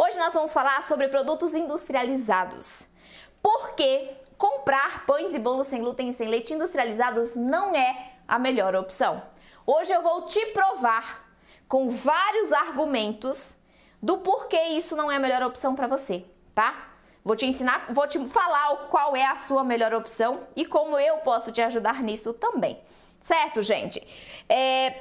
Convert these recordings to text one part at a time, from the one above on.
Hoje nós vamos falar sobre produtos industrializados. Por que comprar pães e bolos sem glúten e sem leite industrializados não é a melhor opção? Hoje eu vou te provar com vários argumentos do porquê isso não é a melhor opção para você, tá? Vou te ensinar, vou te falar qual é a sua melhor opção e como eu posso te ajudar nisso também. Certo, gente?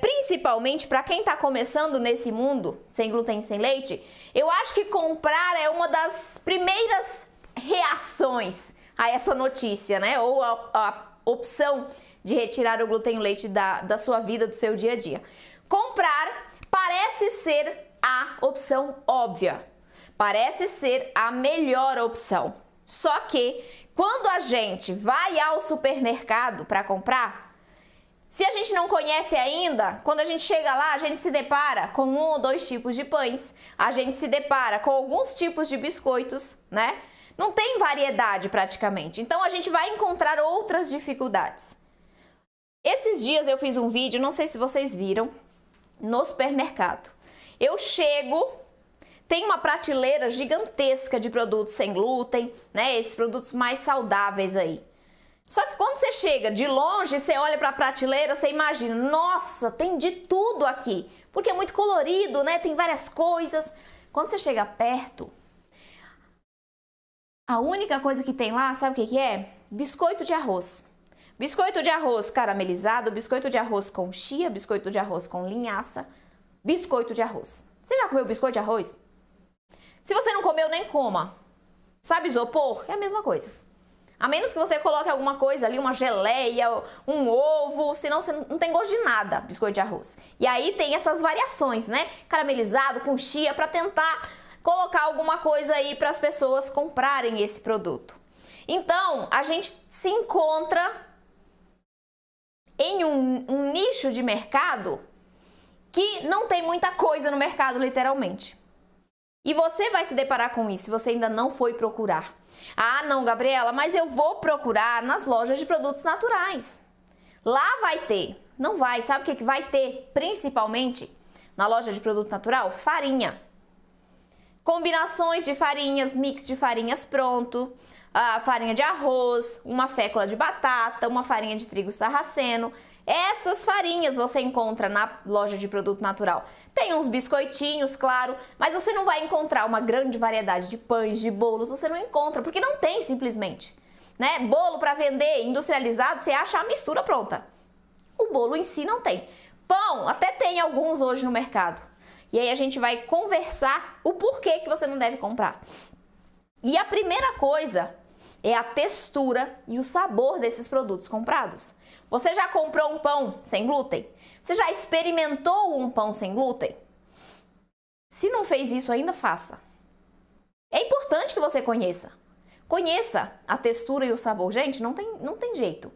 Principalmente para quem está começando nesse mundo, sem glúten e sem leite, eu acho que comprar é uma das primeiras reações a essa notícia, né? Ou a opção de retirar o glúten e o leite da sua vida, do seu dia a dia. Comprar parece ser a opção óbvia, parece ser a melhor opção. Só que quando a gente vai ao supermercado para comprar, se a gente não conhece ainda, quando a gente chega lá, a gente se depara com um ou dois tipos de pães, a gente se depara com alguns tipos de biscoitos, né? Não tem variedade praticamente, então a gente vai encontrar outras dificuldades. Esses dias eu fiz um vídeo, não sei se vocês viram, no supermercado. Eu chego, tem uma prateleira gigantesca de produtos sem glúten, né? Esses produtos mais saudáveis aí. Só que quando você chega de longe, você olha para a prateleira, você imagina, nossa, tem de tudo aqui, porque é muito colorido, né? Tem várias coisas. Quando você chega perto, a única coisa que tem lá, sabe o que é? Biscoito de arroz. Biscoito de arroz caramelizado, biscoito de arroz com chia, biscoito de arroz com linhaça, biscoito de arroz. Você já comeu biscoito de arroz? Se você não comeu, nem coma. Sabe isopor? É a mesma coisa. A menos que você coloque alguma coisa ali, uma geleia, um ovo, senão você não tem gosto de nada, biscoito de arroz. E aí tem essas variações, né? Caramelizado com chia, para tentar colocar alguma coisa aí para as pessoas comprarem esse produto. Então, a gente se encontra em um nicho de mercado que não tem muita coisa no mercado, literalmente. E você vai se deparar com isso se você ainda não foi procurar. Ah, não, Gabriela, mas eu vou procurar nas lojas de produtos naturais. Lá vai ter. Não vai. Sabe o que vai ter, principalmente, na loja de produto natural? Farinha. Combinações de farinhas, mix de farinhas pronto, farinha de arroz, uma fécula de batata, uma farinha de trigo sarraceno. Essas farinhas você encontra na loja de produto natural. Tem uns biscoitinhos, claro, mas você não vai encontrar uma grande variedade de pães, de bolos, você não encontra, porque não tem simplesmente, né? Bolo para vender industrializado, você acha a mistura pronta. O bolo em si não tem. Pão, até tem alguns hoje no mercado. E aí a gente vai conversar o porquê que você não deve comprar. E a primeira coisa é a textura e o sabor desses produtos comprados. Você já comprou um pão sem glúten? Você já experimentou um pão sem glúten? Se não fez isso ainda, faça. É importante que você conheça. Conheça a textura e o sabor. Gente, não tem jeito.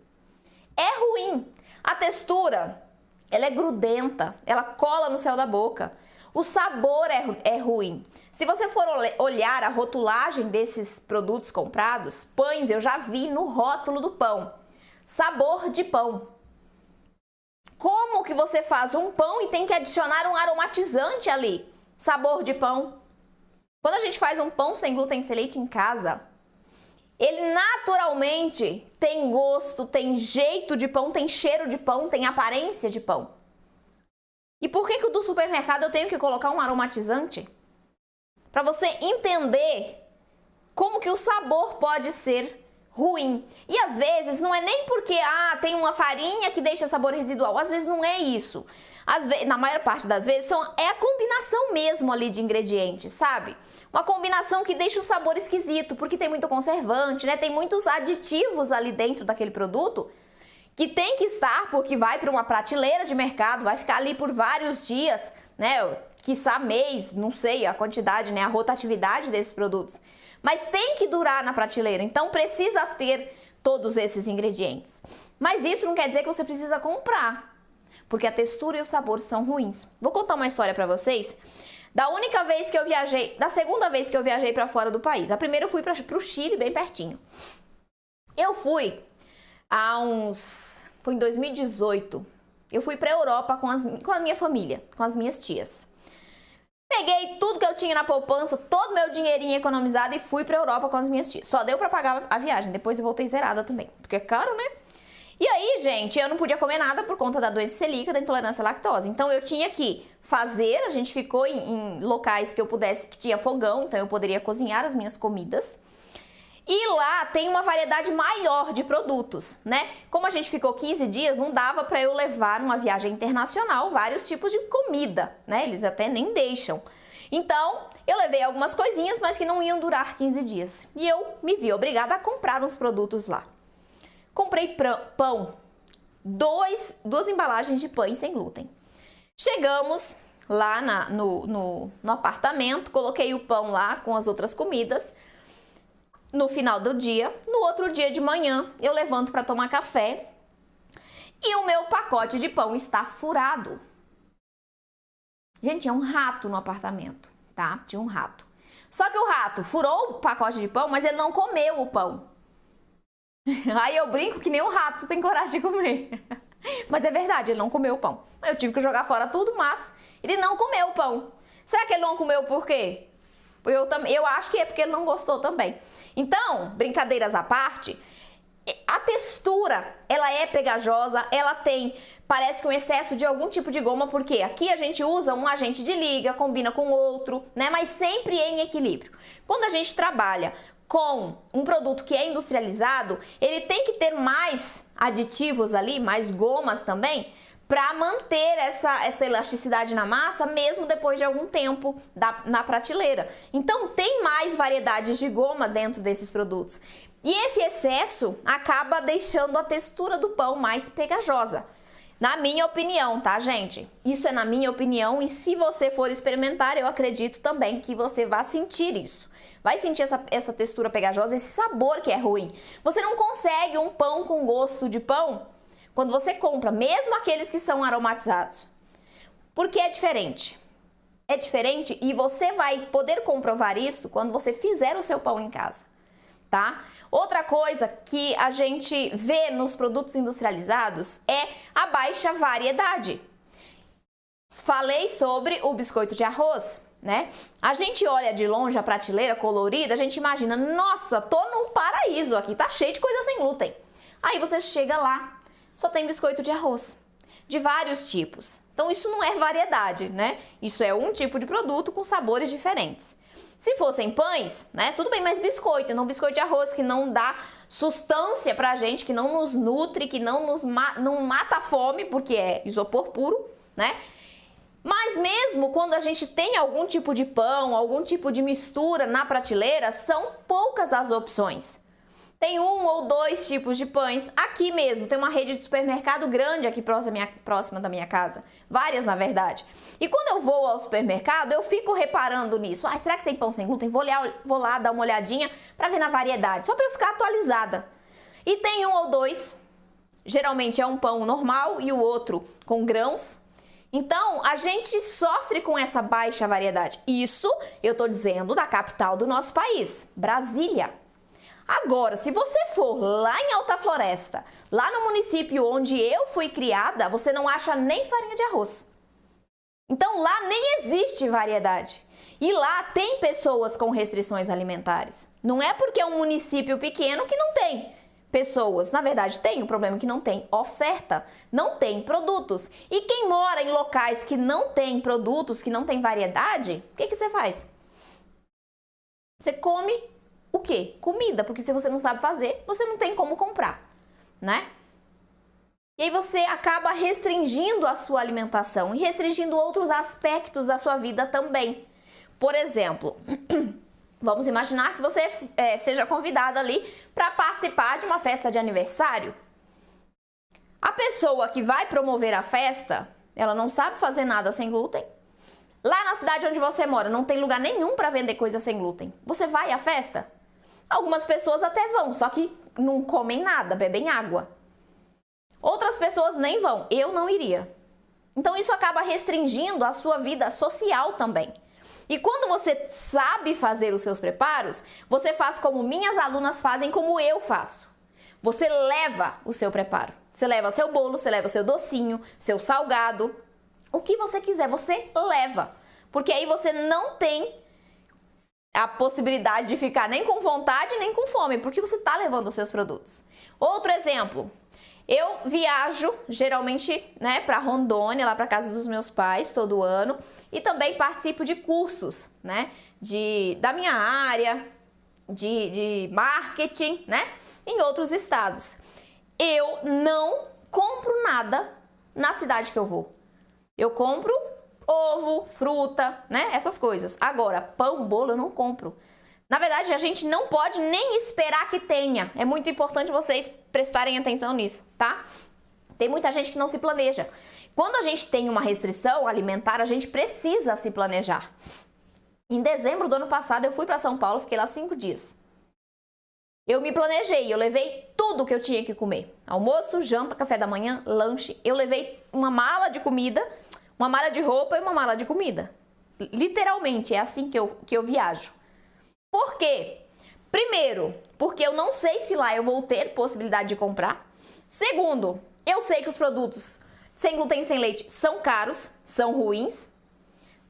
É ruim. A textura, ela é grudenta, ela cola no céu da boca. O sabor é ruim. Se você for olhar a rotulagem desses produtos comprados, pães, eu já vi no rótulo do pão. Sabor de pão. Como que você faz um pão e tem que adicionar um aromatizante ali? Sabor de pão. Quando a gente faz um pão sem glúten e sem leite em casa, ele naturalmente tem gosto, tem jeito de pão, tem cheiro de pão, tem aparência de pão. E por que o do supermercado eu tenho que colocar um aromatizante? Para você entender como que o sabor pode ser ruim. E às vezes não é nem porque tem uma farinha que deixa sabor residual. Às vezes não é isso. Às vezes, na maior parte das vezes é a combinação mesmo ali de ingredientes, sabe? Uma combinação que deixa o sabor esquisito, porque tem muito conservante, né? Tem muitos aditivos ali dentro daquele produto que tem que estar, porque vai para uma prateleira de mercado, vai ficar ali por vários dias, né? Quiçá mês, não sei a quantidade, né? A rotatividade desses produtos. Mas tem que durar na prateleira, então precisa ter todos esses ingredientes. Mas isso não quer dizer que você precisa comprar, porque a textura e o sabor são ruins. Vou contar uma história para vocês da segunda vez que eu viajei para fora do país. A primeira eu fui para o Chile, bem pertinho. Eu fui foi em 2018, eu fui para a Europa com a minha família, com as minhas tias. Peguei tudo que eu tinha na poupança, todo meu dinheirinho economizado e fui pra Europa com as minhas tias. Só deu pra pagar a viagem, depois eu voltei zerada também, porque é caro, né? E aí, gente, eu não podia comer nada por conta da doença celíaca, da intolerância à lactose. Então eu tinha que fazer, a gente ficou em locais que eu pudesse, que tinha fogão, então eu poderia cozinhar as minhas comidas. E lá tem uma variedade maior de produtos, né? Como a gente ficou 15 dias, não dava para eu levar numa viagem internacional vários tipos de comida, né? Eles até nem deixam. Então, eu levei algumas coisinhas, mas que não iam durar 15 dias. E eu me vi obrigada a comprar uns produtos lá. Comprei pão, duas embalagens de pães sem glúten. Chegamos lá no apartamento, coloquei o pão lá com as outras comidas. No final do dia, no outro dia de manhã, eu levanto para tomar café e o meu pacote de pão está furado. Gente, tinha um rato no apartamento, tá? Tinha um rato. Só que o rato furou o pacote de pão, mas ele não comeu o pão. Aí eu brinco que nem um rato tem coragem de comer. Mas é verdade, ele não comeu o pão. Eu tive que jogar fora tudo, mas ele não comeu o pão. Será que ele não comeu por quê? Eu acho que é porque ele não gostou também. Então, brincadeiras à parte, a textura, ela é pegajosa, ela tem, parece que um excesso de algum tipo de goma, porque aqui a gente usa um agente de liga, combina com outro, né? Mas sempre em equilíbrio. Quando a gente trabalha com um produto que é industrializado, ele tem que ter mais aditivos ali, mais gomas também, para manter essa elasticidade na massa, mesmo depois de algum tempo na prateleira. Então, tem mais variedades de goma dentro desses produtos. E esse excesso acaba deixando a textura do pão mais pegajosa. Na minha opinião, tá, gente? Isso é na minha opinião e se você for experimentar, eu acredito também que você vai sentir isso. Vai sentir essa textura pegajosa, esse sabor que é ruim. Você não consegue um pão com gosto de pão quando você compra, mesmo aqueles que são aromatizados. Porque é diferente. É diferente e você vai poder comprovar isso quando você fizer o seu pão em casa, tá? Outra coisa que a gente vê nos produtos industrializados é a baixa variedade. Falei sobre o biscoito de arroz, né? A gente olha de longe a prateleira colorida, a gente imagina, nossa, tô num paraíso aqui, tá cheio de coisa sem glúten. Aí você chega lá, só tem biscoito de arroz, de vários tipos. Então isso não é variedade, né? Isso é um tipo de produto com sabores diferentes. Se fossem pães, né, tudo bem, mas biscoito, não biscoito de arroz, que não dá sustância pra gente, que não nos nutre, que não mata a fome, porque é isopor puro, né? Mas mesmo quando a gente tem algum tipo de pão, algum tipo de mistura na prateleira, são poucas as opções. Tem um ou dois tipos de pães. Aqui mesmo tem uma rede de supermercado grande aqui próxima da minha casa. Várias, na verdade. E quando eu vou ao supermercado, eu fico reparando nisso. Ah, será que tem pão sem glúten? Vou lá dar uma olhadinha para ver na variedade, só para eu ficar atualizada. E tem um ou dois. Geralmente é um pão normal e o outro com grãos. Então, a gente sofre com essa baixa variedade. Isso eu tô dizendo da capital do nosso país, Brasília. Agora, se você for lá em Alta Floresta, lá no município onde eu fui criada, você não acha nem farinha de arroz. Então lá nem existe variedade. E lá tem pessoas com restrições alimentares. Não é porque é um município pequeno que não tem pessoas. Na verdade tem, o problema é que não tem oferta, não tem produtos. E quem mora em locais que não tem produtos, que não tem variedade, o que você faz? Você come o quê? Comida, porque se você não sabe fazer, você não tem como comprar, né? E aí você acaba restringindo a sua alimentação e restringindo outros aspectos da sua vida também. Por exemplo, vamos imaginar que você seja convidada ali para participar de uma festa de aniversário. A pessoa que vai promover a festa, ela não sabe fazer nada sem glúten. Lá na cidade onde você mora, não tem lugar nenhum para vender coisa sem glúten. Você vai à festa? Algumas pessoas até vão, só que não comem nada, bebem água. Outras pessoas nem vão, eu não iria. Então isso acaba restringindo a sua vida social também. E quando você sabe fazer os seus preparos, você faz como minhas alunas fazem, como eu faço. Você leva o seu preparo. Você leva seu bolo, você leva seu docinho, seu salgado. O que você quiser, você leva. Porque aí você não tem a possibilidade de ficar nem com vontade, nem com fome, porque você está levando os seus produtos. Outro exemplo, eu viajo geralmente, né, para Rondônia, lá para casa dos meus pais, todo ano, e também participo de cursos, né, da minha área, de marketing, né, em outros estados. Eu não compro nada na cidade que eu vou. Eu compro ovo, fruta, né? Essas coisas. Agora, pão, bolo eu não compro. Na verdade, a gente não pode nem esperar que tenha. É muito importante vocês prestarem atenção nisso, tá? Tem muita gente que não se planeja. Quando a gente tem uma restrição alimentar, a gente precisa se planejar. Em dezembro do ano passado, eu fui para São Paulo, fiquei lá 5 dias. Eu me planejei, eu levei tudo que eu tinha que comer. Almoço, janta, café da manhã, lanche. Eu levei uma mala de comida, uma mala de roupa e uma mala de comida. Literalmente, é assim que eu viajo. Por quê? Primeiro, porque eu não sei se lá eu vou ter possibilidade de comprar. Segundo, eu sei que os produtos sem glúten e sem leite são caros, são ruins.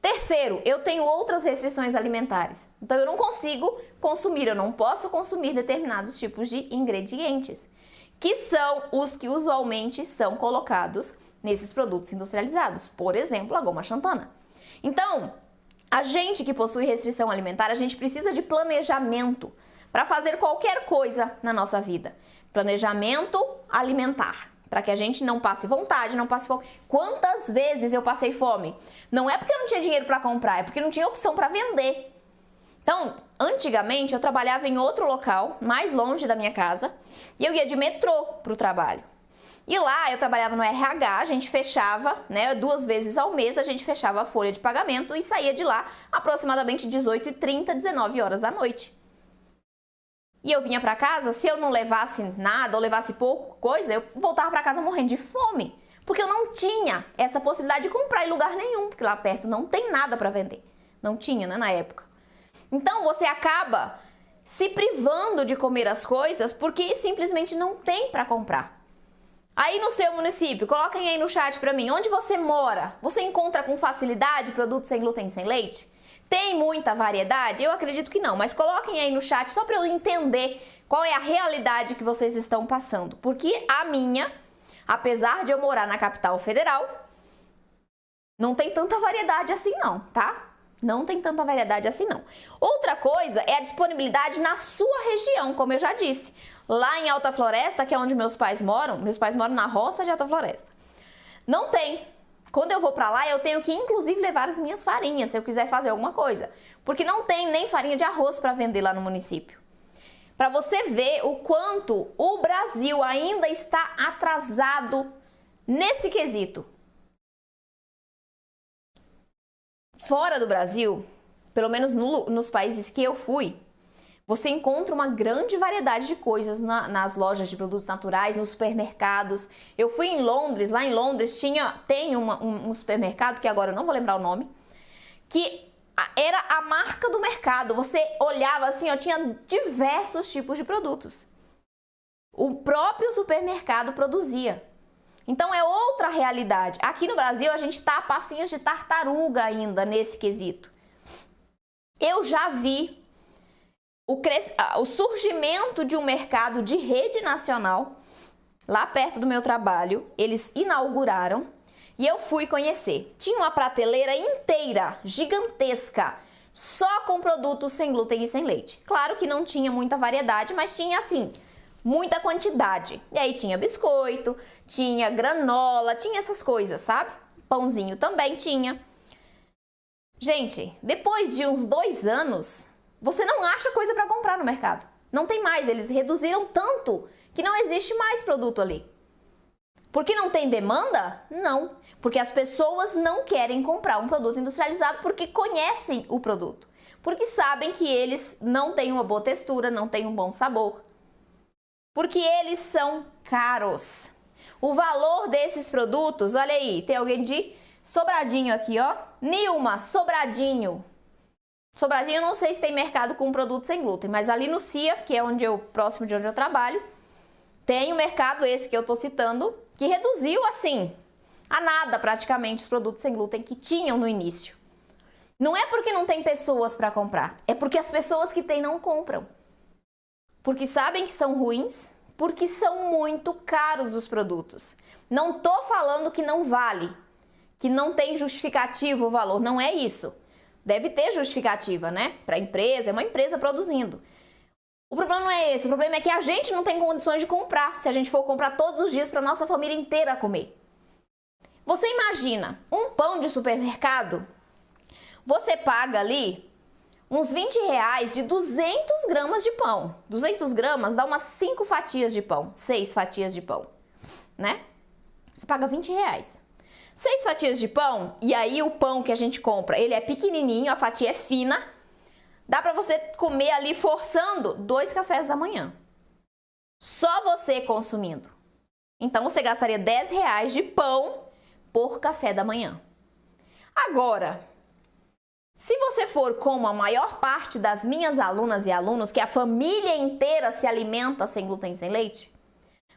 Terceiro, eu tenho outras restrições alimentares. Então, eu não consigo consumir, eu não posso consumir determinados tipos de ingredientes, que são os que usualmente são colocados nesses produtos industrializados. Por exemplo, a goma xantana. Então, a gente que possui restrição alimentar, a gente precisa de planejamento para fazer qualquer coisa na nossa vida. Planejamento alimentar. Para que a gente não passe vontade, não passe fome. Quantas vezes eu passei fome? Não é porque eu não tinha dinheiro para comprar, é porque não tinha opção para vender. Então, antigamente eu trabalhava em outro local, mais longe da minha casa, e eu ia de metrô para o trabalho. E lá eu trabalhava no RH, a gente fechava, né, 2 vezes ao mês, a gente fechava a folha de pagamento e saía de lá aproximadamente 18h30, 19 horas da noite. E eu vinha para casa, se eu não levasse nada ou levasse pouco coisa, eu voltava para casa morrendo de fome. Porque eu não tinha essa possibilidade de comprar em lugar nenhum, porque lá perto não tem nada para vender. Não tinha, né, na época. Então você acaba se privando de comer as coisas porque simplesmente não tem para comprar. Aí no seu município, coloquem aí no chat para mim, onde você mora, você encontra com facilidade produtos sem glúten e sem leite? Tem muita variedade? Eu acredito que não, mas coloquem aí no chat só para eu entender qual é a realidade que vocês estão passando. Porque a minha, apesar de eu morar na capital federal, não tem tanta variedade assim não, tá? Não tem tanta variedade assim não. Outra coisa é a disponibilidade na sua região, como eu já disse. Lá em Alta Floresta, que é onde meus pais moram na roça de Alta Floresta, não tem. Quando eu vou pra lá, eu tenho que inclusive levar as minhas farinhas, se eu quiser fazer alguma coisa. Porque não tem nem farinha de arroz para vender lá no município. Para você ver o quanto o Brasil ainda está atrasado nesse quesito. Fora do Brasil, pelo menos nos países que eu fui, você encontra uma grande variedade de coisas nas lojas de produtos naturais, nos supermercados. Eu fui em Londres, lá em Londres tem um supermercado, que agora eu não vou lembrar o nome, que era a marca do mercado. Você olhava assim, tinha diversos tipos de produtos. O próprio supermercado produzia. Então é outra realidade. Aqui no Brasil a gente está a passinhos de tartaruga ainda nesse quesito. Eu já vi o surgimento de um mercado de rede nacional, lá perto do meu trabalho, eles inauguraram e eu fui conhecer. Tinha uma prateleira inteira, gigantesca, só com produtos sem glúten e sem leite. Claro que não tinha muita variedade, mas tinha assim, muita quantidade. E aí tinha biscoito, tinha granola, tinha essas coisas, sabe? Pãozinho também tinha. Gente, depois de uns 2 anos... você não acha coisa para comprar no mercado. Não tem mais, eles reduziram tanto que não existe mais produto ali. Porque não tem demanda? Não. Porque as pessoas não querem comprar um produto industrializado porque conhecem o produto. Porque sabem que eles não têm uma boa textura, não têm um bom sabor. Porque eles são caros. O valor desses produtos, olha aí, tem alguém de Sobradinho aqui, ó. Nilma, Sobradinho. Sobradinho, eu não sei se tem mercado com produto sem glúten, mas ali no CIA, que é próximo de onde eu trabalho, tem o mercado esse que eu tô citando, que reduziu, assim, a nada praticamente os produtos sem glúten que tinham no início. Não é porque não tem pessoas para comprar, é porque as pessoas que têm não compram. Porque sabem que são ruins, porque são muito caros os produtos. Não tô falando que não vale, que não tem justificativo o valor, não é isso. Deve ter justificativa, né? Para a empresa, é uma empresa produzindo. O problema não é esse, o problema é que a gente não tem condições de comprar, se a gente for comprar todos os dias para nossa família inteira comer. Você imagina, um pão de supermercado, você paga ali uns 20 reais de 200 gramas de pão. 200 gramas dá umas 5 fatias de pão, 6 fatias de pão, né? Você paga 20 reais. 6 fatias de pão, e aí o pão que a gente compra, ele é pequenininho, a fatia é fina, dá pra você comer ali forçando 2 cafés da manhã. Só você consumindo. Então você gastaria 10 reais de pão por café da manhã. Agora, se você for como a maior parte das minhas alunas e alunos, que a família inteira se alimenta sem glúten e sem leite,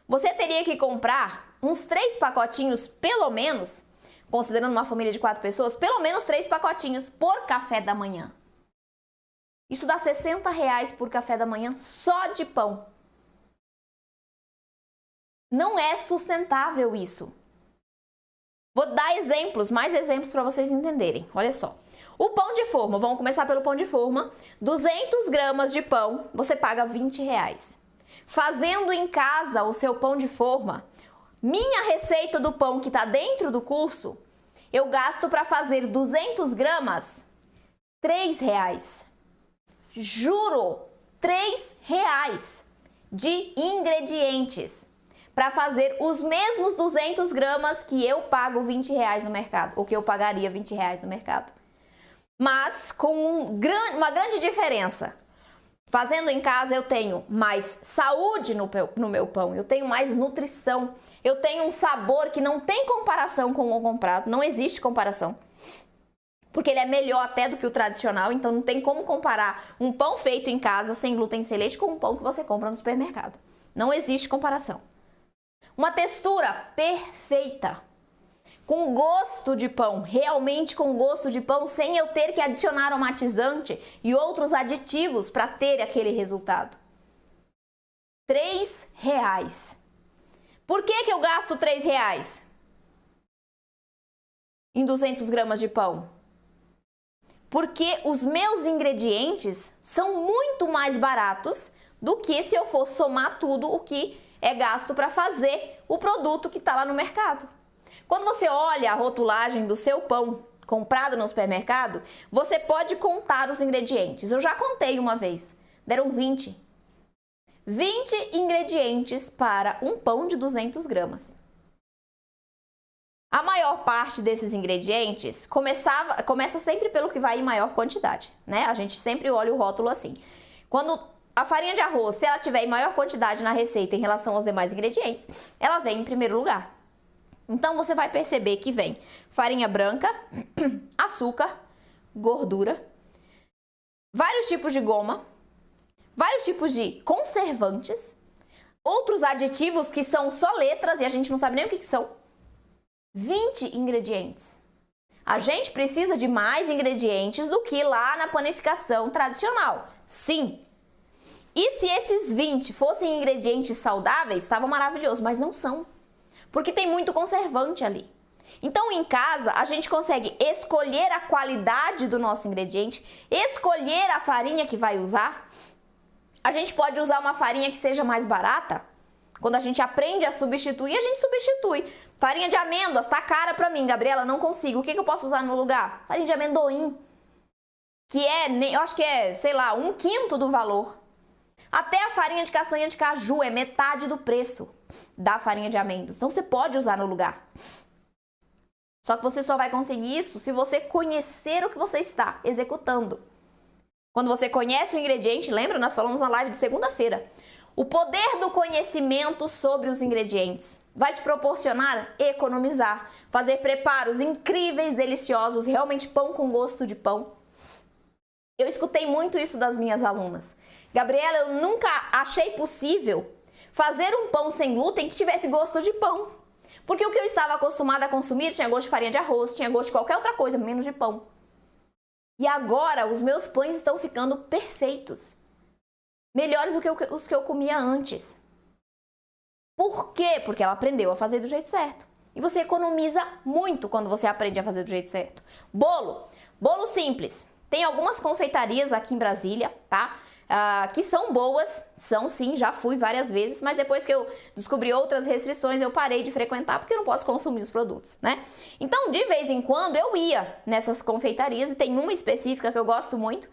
você teria que comprar uns 3 pacotinhos, pelo menos, considerando uma família de 4 pessoas, pelo menos 3 pacotinhos por café da manhã. Isso dá 60 reais por café da manhã só de pão. Não é sustentável isso. Vou dar exemplos, mais exemplos para vocês entenderem. Olha só. O pão de forma, vamos começar pelo pão de forma. 200 gramas de pão, você paga 20 reais. Fazendo em casa o seu pão de forma, minha receita do pão que está dentro do curso, eu gasto para fazer 200 gramas, 3 reais. Juro, 3 reais de ingredientes para fazer os mesmos 200 gramas que eu pago 20 reais no mercado, ou que eu pagaria 20 reais no mercado. Mas com uma grande diferença. Fazendo em casa eu tenho mais saúde no meu pão, eu tenho mais nutrição, eu tenho um sabor que não tem comparação com o comprado, não existe comparação. Porque ele é melhor até do que o tradicional, então não tem como comparar um pão feito em casa sem glúten e sem leite com um pão que você compra no supermercado. Não existe comparação. Uma textura perfeita, com gosto de pão, realmente com gosto de pão, sem eu ter que adicionar aromatizante e outros aditivos para ter aquele resultado. 3 reais. Por que eu gasto 3 reais em 200 gramas de pão? Porque os meus ingredientes são muito mais baratos do que se eu for somar tudo o que é gasto para fazer o produto que está lá no mercado. Quando você olha a rotulagem do seu pão comprado no supermercado, você pode contar os ingredientes. Eu já contei uma vez, deram 20. 20 ingredientes para um pão de 200 gramas. A maior parte desses ingredientes começa sempre pelo que vai em maior quantidade, né? A gente sempre olha o rótulo assim. Quando a farinha de arroz, se ela tiver em maior quantidade na receita em relação aos demais ingredientes, ela vem em primeiro lugar. Então você vai perceber que vem farinha branca, açúcar, gordura, vários tipos de goma, vários tipos de conservantes, outros aditivos que são só letras e a gente não sabe nem o que são. 20 ingredientes. A gente precisa de mais ingredientes do que lá na panificação tradicional. Sim. E se esses 20 fossem ingredientes saudáveis, estava maravilhoso, mas não são. Porque tem muito conservante ali. Então, em casa, a gente consegue escolher a qualidade do nosso ingrediente, escolher a farinha que vai usar. A gente pode usar uma farinha que seja mais barata. Quando a gente aprende a substituir, a gente substitui. Farinha de amêndoas, tá cara pra mim, Gabriela, não consigo. O que eu posso usar no lugar? Farinha de amendoim, que eu acho que é, sei lá, 1/5 do valor. Até a farinha de castanha de caju é metade do preço da farinha de amêndoas. Então você pode usar no lugar. Só que você só vai conseguir isso se você conhecer o que você está executando. Quando você conhece o ingrediente, lembra? Nós falamos na live de segunda-feira. O poder do conhecimento sobre os ingredientes vai te proporcionar economizar, fazer preparos incríveis, deliciosos, realmente pão com gosto de pão. Eu escutei muito isso das minhas alunas. Gabriela, eu nunca achei possível fazer um pão sem glúten que tivesse gosto de pão. Porque o que eu estava acostumada a consumir tinha gosto de farinha de arroz, tinha gosto de qualquer outra coisa, menos de pão. E agora os meus pães estão ficando perfeitos. Melhores do que os que eu comia antes. Por quê? Porque ela aprendeu a fazer do jeito certo. E você economiza muito quando você aprende a fazer do jeito certo. Bolo. Bolo simples. Tem algumas confeitarias aqui em Brasília, tá? Que são boas, são sim, já fui várias vezes, mas depois que eu descobri outras restrições, eu parei de frequentar porque eu não posso consumir os produtos, né? Então, de vez em quando, eu ia nessas confeitarias e tem uma específica que eu gosto muito.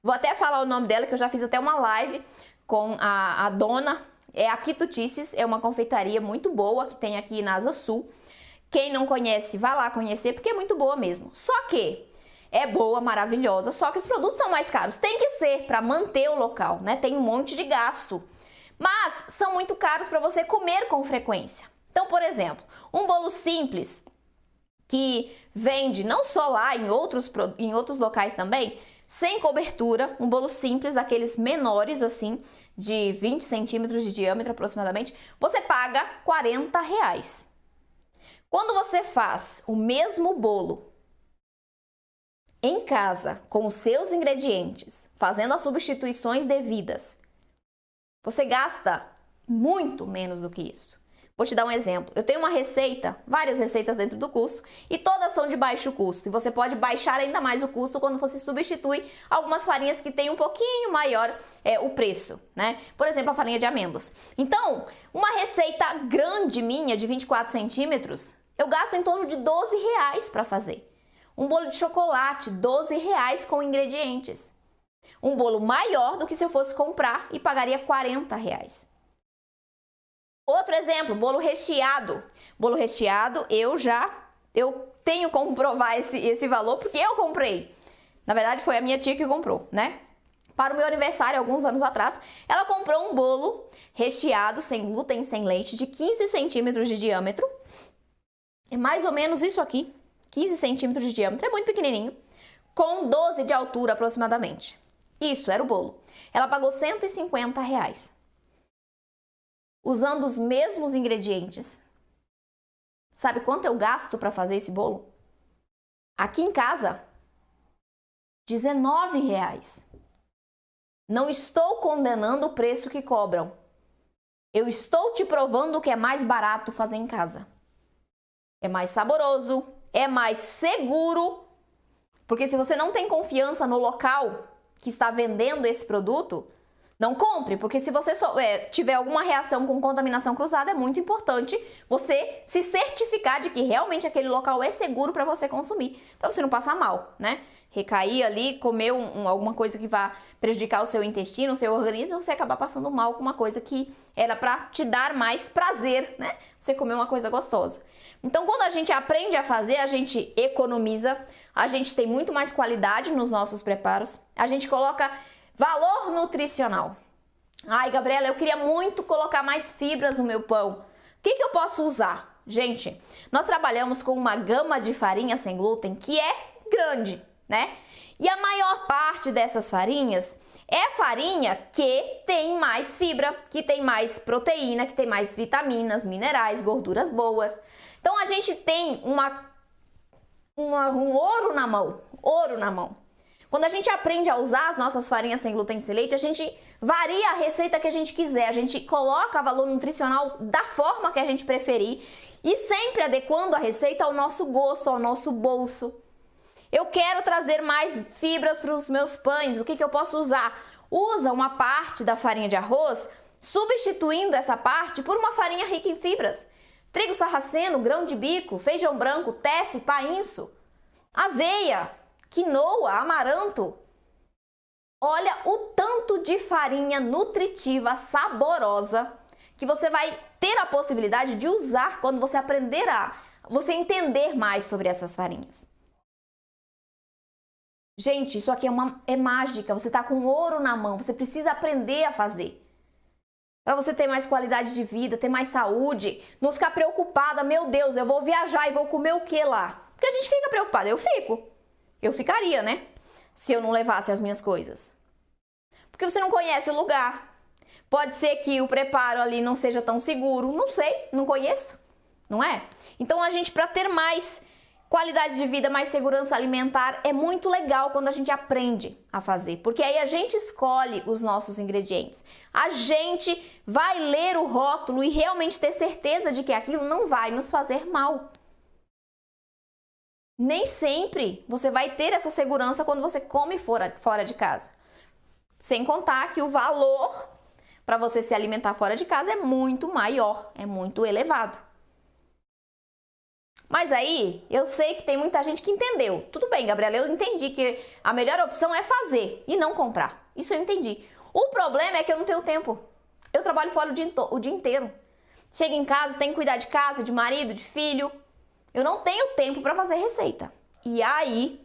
Vou até falar o nome dela, que eu já fiz até uma live com a dona, é a Quitutices, é uma confeitaria muito boa que tem aqui na Asa Sul. Quem não conhece, vá lá conhecer, porque é muito boa mesmo. Só que é boa, maravilhosa, só que os produtos são mais caros. Tem que ser para manter o local, né? Tem um monte de gasto. Mas são muito caros para você comer com frequência. Então, por exemplo, um bolo simples que vende não só lá, em outros locais também, sem cobertura, um bolo simples, daqueles menores assim, de 20 centímetros de diâmetro aproximadamente, você paga R$40. Quando você faz o mesmo bolo em casa, com os seus ingredientes, fazendo as substituições devidas, você gasta muito menos do que isso. Vou te dar um exemplo. Eu tenho uma receita, várias receitas dentro do curso, e todas são de baixo custo. E você pode baixar ainda mais o custo quando você substitui algumas farinhas que têm um pouquinho maior o preço, né? Por exemplo, a farinha de amêndoas. Então, uma receita grande minha, de 24 centímetros, eu gasto em torno de R$12 para fazer. Um bolo de chocolate, R$12 com ingredientes. Um bolo maior do que se eu fosse comprar e pagaria R$40. Outro exemplo, bolo recheado. Bolo recheado, eu tenho como provar esse valor porque eu comprei. Na verdade, foi a minha tia que comprou, né? Para o meu aniversário, alguns anos atrás, ela comprou um bolo recheado, sem glúten, sem leite, de 15 centímetros de diâmetro. É mais ou menos isso aqui. 15 centímetros de diâmetro, é muito pequenininho, com 12 de altura aproximadamente. Isso era o bolo. Ela pagou R$150. Usando os mesmos ingredientes. Sabe quanto eu gasto para fazer esse bolo? Aqui em casa, R$19. Não estou condenando o preço que cobram. Eu estou te provando que é mais barato fazer em casa. É mais saboroso, é mais seguro, porque se você não tem confiança no local que está vendendo esse produto, não compre, porque se você tiver alguma reação com contaminação cruzada, é muito importante você se certificar de que realmente aquele local é seguro para você consumir, para você não passar mal, né? Recair ali, comer alguma coisa que vá prejudicar o seu intestino, o seu organismo, e você acabar passando mal com uma coisa que era para te dar mais prazer, né? Você comer uma coisa gostosa. Então, quando a gente aprende a fazer, a gente economiza, a gente tem muito mais qualidade nos nossos preparos, a gente coloca valor nutricional. Ai, Gabriela, eu queria muito colocar mais fibras no meu pão. O que eu posso usar? Gente, nós trabalhamos com uma gama de farinha sem glúten que é grande, né? E a maior parte dessas farinhas é farinha que tem mais fibra, que tem mais proteína, que tem mais vitaminas, minerais, gorduras boas. Então a gente tem um ouro na mão, ouro na mão. Quando a gente aprende a usar as nossas farinhas sem glúten e sem leite, a gente varia a receita que a gente quiser, a gente coloca valor nutricional da forma que a gente preferir e sempre adequando a receita ao nosso gosto, ao nosso bolso. Eu quero trazer mais fibras para os meus pães, o que eu posso usar? Usa uma parte da farinha de arroz, substituindo essa parte por uma farinha rica em fibras. Trigo sarraceno, grão de bico, feijão branco, tefe, painço, aveia, quinoa, amaranto. Olha o tanto de farinha nutritiva, saborosa, que você vai ter a possibilidade de usar quando você aprender você entender mais sobre essas farinhas. Gente, isso aqui é mágica, você tá com ouro na mão, você precisa aprender a fazer. Para você ter mais qualidade de vida, ter mais saúde, não ficar preocupada, meu Deus, eu vou viajar e vou comer o que lá? Porque a gente fica preocupada, eu ficaria, né? Se eu não levasse as minhas coisas. Porque você não conhece o lugar. Pode ser que o preparo ali não seja tão seguro, não sei, não conheço, não é? Então a gente, para ter mais Qualidade de vida mais segurança alimentar é muito legal quando a gente aprende a fazer, porque aí a gente escolhe os nossos ingredientes. A gente vai ler o rótulo e realmente ter certeza de que aquilo não vai nos fazer mal. Nem sempre você vai ter essa segurança quando você come fora de casa. Sem contar que o valor para você se alimentar fora de casa é muito maior, é muito elevado. Mas aí, eu sei que tem muita gente que entendeu. Tudo bem, Gabriela, eu entendi que a melhor opção é fazer e não comprar. Isso eu entendi. O problema é que eu não tenho tempo. Eu trabalho fora o dia inteiro. Chego em casa, tenho que cuidar de casa, de marido, de filho. Eu não tenho tempo para fazer receita. E aí,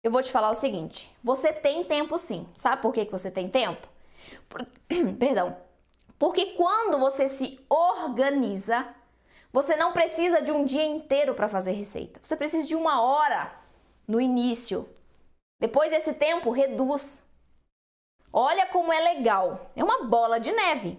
eu vou te falar o seguinte. Você tem tempo sim. Sabe por que você tem tempo? Perdão. Porque quando você se organiza, você não precisa de um dia inteiro para fazer receita. Você precisa de 1 hora no início. Depois desse tempo, reduz. Olha como é legal. É uma bola de neve.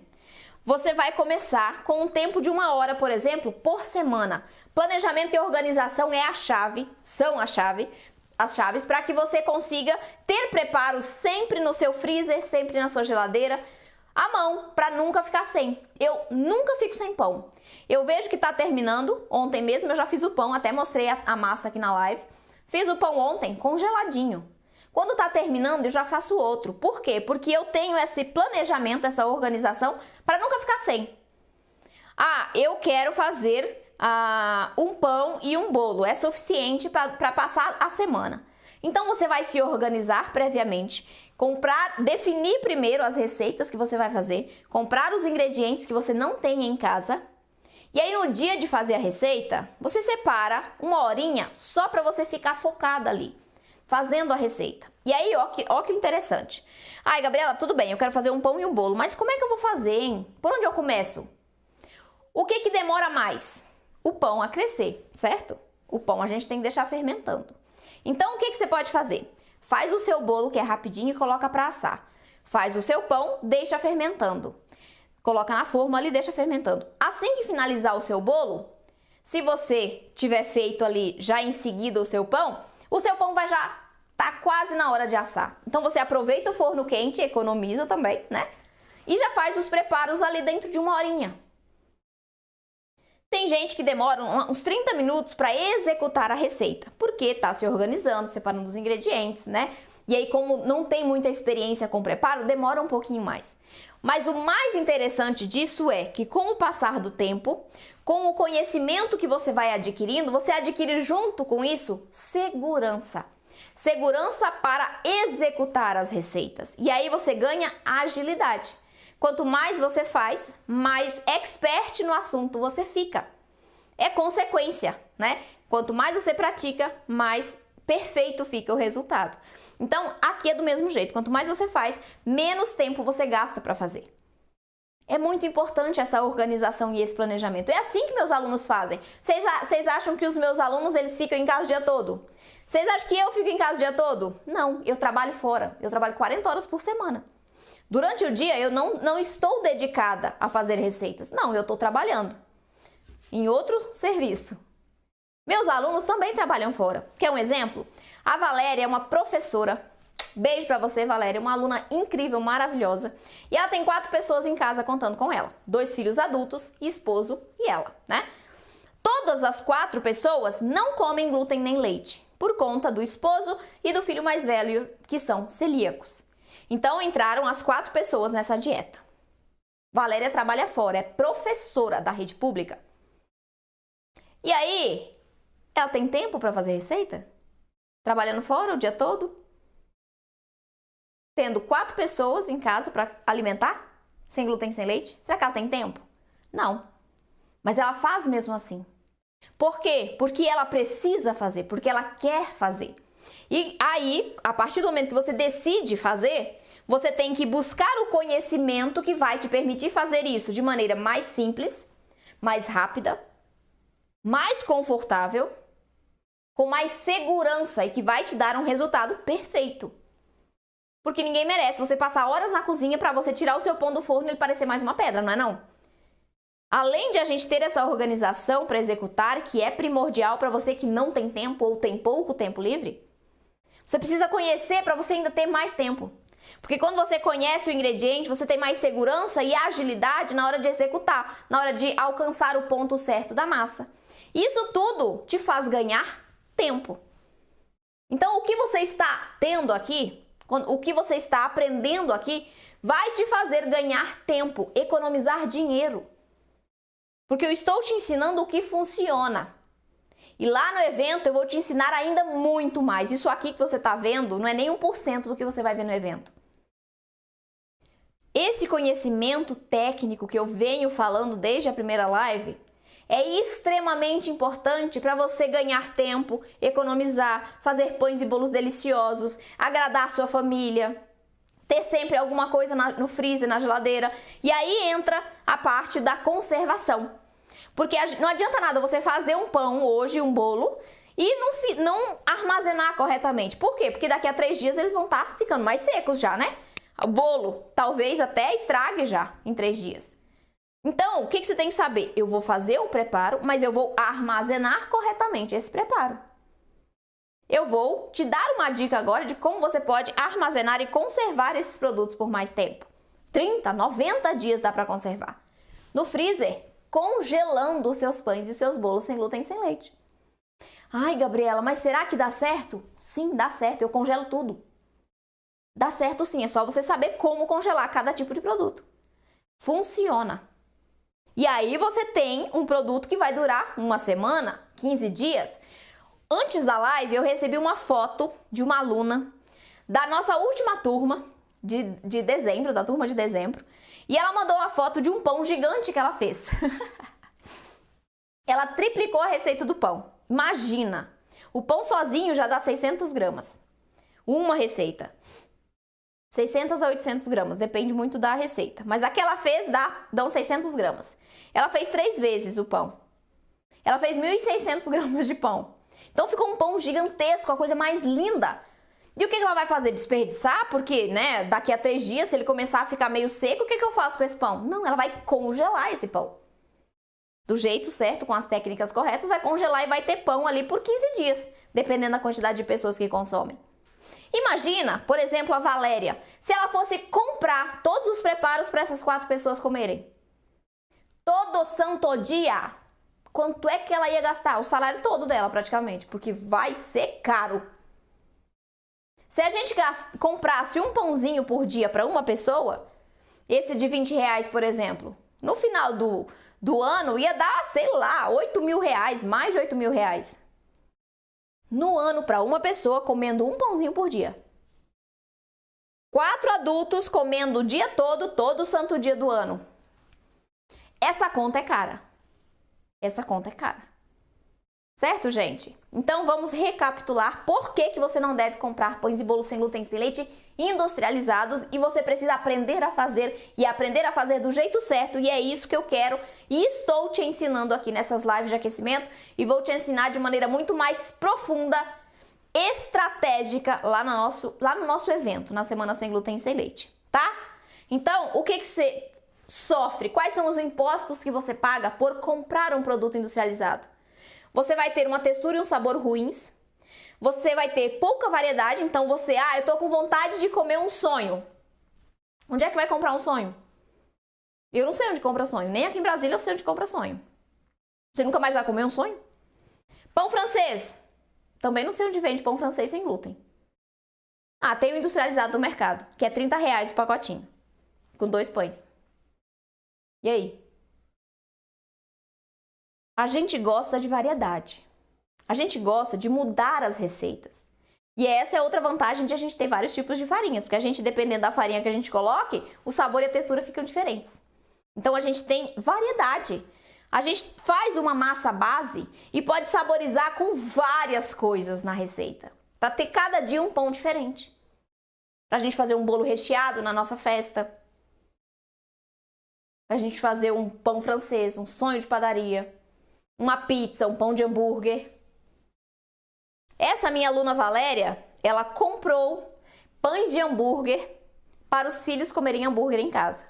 Você vai começar com um tempo de 1 hora, por exemplo, por semana. Planejamento e organização é a chave, são as chaves para que você consiga ter preparo sempre no seu freezer, sempre na sua geladeira, à mão, para nunca ficar sem. Eu nunca fico sem pão. Eu vejo que tá terminando, ontem mesmo eu já fiz o pão, até mostrei a massa aqui na live. Fiz o pão ontem, congeladinho. Quando tá terminando, eu já faço outro. Por quê? Porque eu tenho esse planejamento, essa organização, para nunca ficar sem. Ah, eu quero fazer um pão e um bolo, é suficiente para passar a semana. Então você vai se organizar previamente, definir primeiro as receitas que você vai fazer, comprar os ingredientes que você não tem em casa. E aí no dia de fazer a receita, você separa 1 horinha só para você ficar focada ali, fazendo a receita. E aí, ó que interessante. Ai, Gabriela, tudo bem, eu quero fazer um pão e um bolo, mas como é que eu vou fazer, hein? Por onde eu começo? O que demora mais? O pão a crescer, certo? O pão a gente tem que deixar fermentando. Então, o que você pode fazer? Faz o seu bolo, que é rapidinho, e coloca para assar. Faz o seu pão, deixa fermentando. Coloca na forma ali, deixa fermentando. Assim que finalizar o seu bolo, se você tiver feito ali já em seguida o seu pão vai já tá quase na hora de assar. Então você aproveita o forno quente, economiza também, né? E já faz os preparos ali dentro de 1 horinha. Tem gente que demora uns 30 minutos para executar a receita, porque tá se organizando, separando os ingredientes, né? E aí, como não tem muita experiência com preparo, demora um pouquinho mais. Mas o mais interessante disso é que, com o passar do tempo, com o conhecimento que você vai adquirindo, você adquire junto com isso segurança. Segurança para executar as receitas. E aí você ganha agilidade. Quanto mais você faz, mais expert no assunto você fica. É consequência, né? Quanto mais você pratica, mais perfeito fica o resultado. Então, aqui é do mesmo jeito. Quanto mais você faz, menos tempo você gasta para fazer. É muito importante essa organização e esse planejamento. É assim que meus alunos fazem. Vocês acham que os meus alunos eles ficam em casa o dia todo? Vocês acham que eu fico em casa o dia todo? Não, eu trabalho fora. Eu trabalho 40 horas por semana. Durante o dia, eu não estou dedicada a fazer receitas. Não, eu estou trabalhando em outro serviço. Meus alunos também trabalham fora. Quer um exemplo? A Valéria é uma professora. Beijo pra você, Valéria. Uma aluna incrível, maravilhosa. E ela tem 4 pessoas em casa contando com ela. 2 filhos adultos, esposo e ela, né? Todas as 4 pessoas não comem glúten nem leite, por conta do esposo e do filho mais velho, que são celíacos. Então entraram as 4 pessoas nessa dieta. Valéria trabalha fora, é professora da rede pública. E aí, ela tem tempo para fazer receita? Trabalhando fora o dia todo? Tendo 4 pessoas em casa para alimentar? Sem glúten, sem leite? Será que ela tem tempo? Não. Mas ela faz mesmo assim. Por quê? Porque ela precisa fazer, porque ela quer fazer. E aí, a partir do momento que você decide fazer, você tem que buscar o conhecimento que vai te permitir fazer isso de maneira mais simples, mais rápida, mais confortável, com mais segurança e que vai te dar um resultado perfeito. Porque ninguém merece você passar horas na cozinha para você tirar o seu pão do forno e ele parecer mais uma pedra, não é não? Além de a gente ter essa organização para executar, que é primordial para você que não tem tempo ou tem pouco tempo livre, você precisa conhecer para você ainda ter mais tempo. Porque quando você conhece o ingrediente, você tem mais segurança e agilidade na hora de executar, na hora de alcançar o ponto certo da massa. Isso tudo te faz ganhar tempo. Então, o que você está tendo aqui, o que você está aprendendo aqui, vai te fazer ganhar tempo, economizar dinheiro. Porque eu estou te ensinando o que funciona. E lá no evento eu vou te ensinar ainda muito mais. Isso aqui que você está vendo não é nem 1% do que você vai ver no evento. Esse conhecimento técnico que eu venho falando desde a primeira live é extremamente importante para você ganhar tempo, economizar, fazer pães e bolos deliciosos, agradar sua família, ter sempre alguma coisa no freezer, na geladeira. E aí entra a parte da conservação. Porque não adianta nada você fazer um pão hoje, um bolo, e não armazenar corretamente. Por quê? Porque daqui a 3 dias eles vão estar ficando mais secos já, né? O bolo talvez até estrague já em 3 dias. Então, o que você tem que saber? Eu vou fazer o preparo, mas eu vou armazenar corretamente esse preparo. Eu vou te dar uma dica agora de como você pode armazenar e conservar esses produtos por mais tempo. 30, 90 dias dá para conservar. No freezer, congelando os seus pães e os seus bolos sem glúten e sem leite. Ai, Gabriela, mas será que dá certo? Sim, dá certo. Eu congelo tudo. Dá certo sim, é só você saber como congelar cada tipo de produto. Funciona. E aí você tem um produto que vai durar 1 semana, 15 dias. Antes da live eu recebi uma foto de uma aluna da nossa última turma de dezembro, da turma de dezembro. E ela mandou uma foto de um pão gigante que ela fez. Ela triplicou a receita do pão. Imagina, o pão sozinho já dá 600 gramas. Uma receita. 600 a 800 gramas, depende muito da receita. Mas a que ela fez dão 600 gramas. Ela fez 3 vezes o pão. Ela fez 1.600 gramas de pão. Então ficou um pão gigantesco, a coisa mais linda. E o que ela vai fazer? Desperdiçar? Porque, né, daqui a 3 dias, se ele começar a ficar meio seco, o que eu faço com esse pão? Não, ela vai congelar esse pão. Do jeito certo, com as técnicas corretas, vai congelar e vai ter pão ali por 15 dias, dependendo da quantidade de pessoas que consomem. Imagina, por exemplo, a Valéria, se ela fosse comprar todos os preparos para essas 4 pessoas comerem. Todo santo dia. Quanto é que ela ia gastar? O salário todo dela, praticamente, porque vai ser caro. Se a gente comprasse um pãozinho por dia para uma pessoa, esse de R$20, por exemplo, no final do ano ia dar, sei lá, R$8.000, mais de R$8.000. No ano para uma pessoa comendo um pãozinho por dia. 4 adultos comendo o dia todo santo dia do ano. Essa conta é cara. Essa conta é cara. Certo, gente? Então vamos recapitular por que você não deve comprar pães e bolos sem glúten e sem leite industrializados e você precisa aprender a fazer e aprender a fazer do jeito certo e é isso que eu quero e estou te ensinando aqui nessas lives de aquecimento e vou te ensinar de maneira muito mais profunda, estratégica lá no nosso evento, na Semana Sem Glúten e Sem Leite, tá? Então, o que você sofre? Quais são os impostos que você paga por comprar um produto industrializado? Você vai ter uma textura e um sabor ruins. Você vai ter pouca variedade. Então eu tô com vontade de comer um sonho. Onde é que vai comprar um sonho? Eu não sei onde compra sonho. Nem aqui em Brasília eu sei onde compra sonho. Você nunca mais vai comer um sonho? Pão francês. Também não sei onde vende pão francês sem glúten. Ah, tem o industrializado do mercado, que é R$30 o pacotinho. Com 2 pães. E aí? A gente gosta de variedade. A gente gosta de mudar as receitas. E essa é outra vantagem de a gente ter vários tipos de farinhas, porque a gente, dependendo da farinha que a gente coloque, o sabor e a textura ficam diferentes. Então a gente tem variedade. A gente faz uma massa base e pode saborizar com várias coisas na receita, para ter cada dia um pão diferente. Pra gente fazer um bolo recheado na nossa festa. Pra gente fazer um pão francês, um sonho de padaria. Uma pizza, um pão de hambúrguer. Essa minha aluna Valéria, ela comprou pães de hambúrguer para os filhos comerem hambúrguer em casa.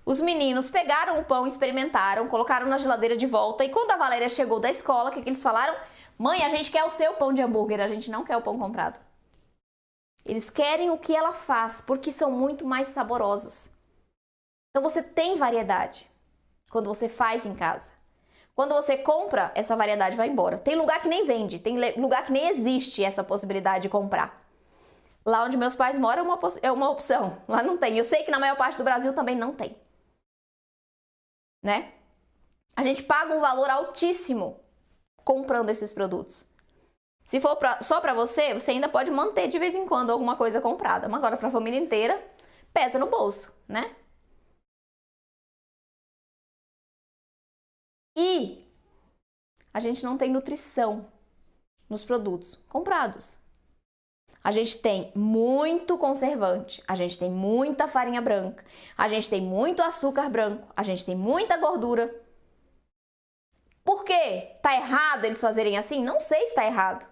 Os meninos pegaram o pão, experimentaram, colocaram na geladeira de volta e quando a Valéria chegou da escola, o que eles falaram? Mãe, a gente quer o seu pão de hambúrguer, a gente não quer o pão comprado. Eles querem o que ela faz, porque são muito mais saborosos. Então você tem variedade quando você faz em casa. Quando você compra, essa variedade vai embora. Tem lugar que nem vende, tem lugar que nem existe essa possibilidade de comprar. Lá onde meus pais moram é uma opção, lá não tem. Eu sei que na maior parte do Brasil também não tem. Né? A gente paga um valor altíssimo comprando esses produtos. Se for só para você, você ainda pode manter de vez em quando alguma coisa comprada. Mas agora para a família inteira, pesa no bolso, né? E a gente não tem nutrição nos produtos comprados. A gente tem muito conservante, a gente tem muita farinha branca, a gente tem muito açúcar branco, a gente tem muita gordura. Por quê? Tá errado eles fazerem assim? Não sei se tá errado.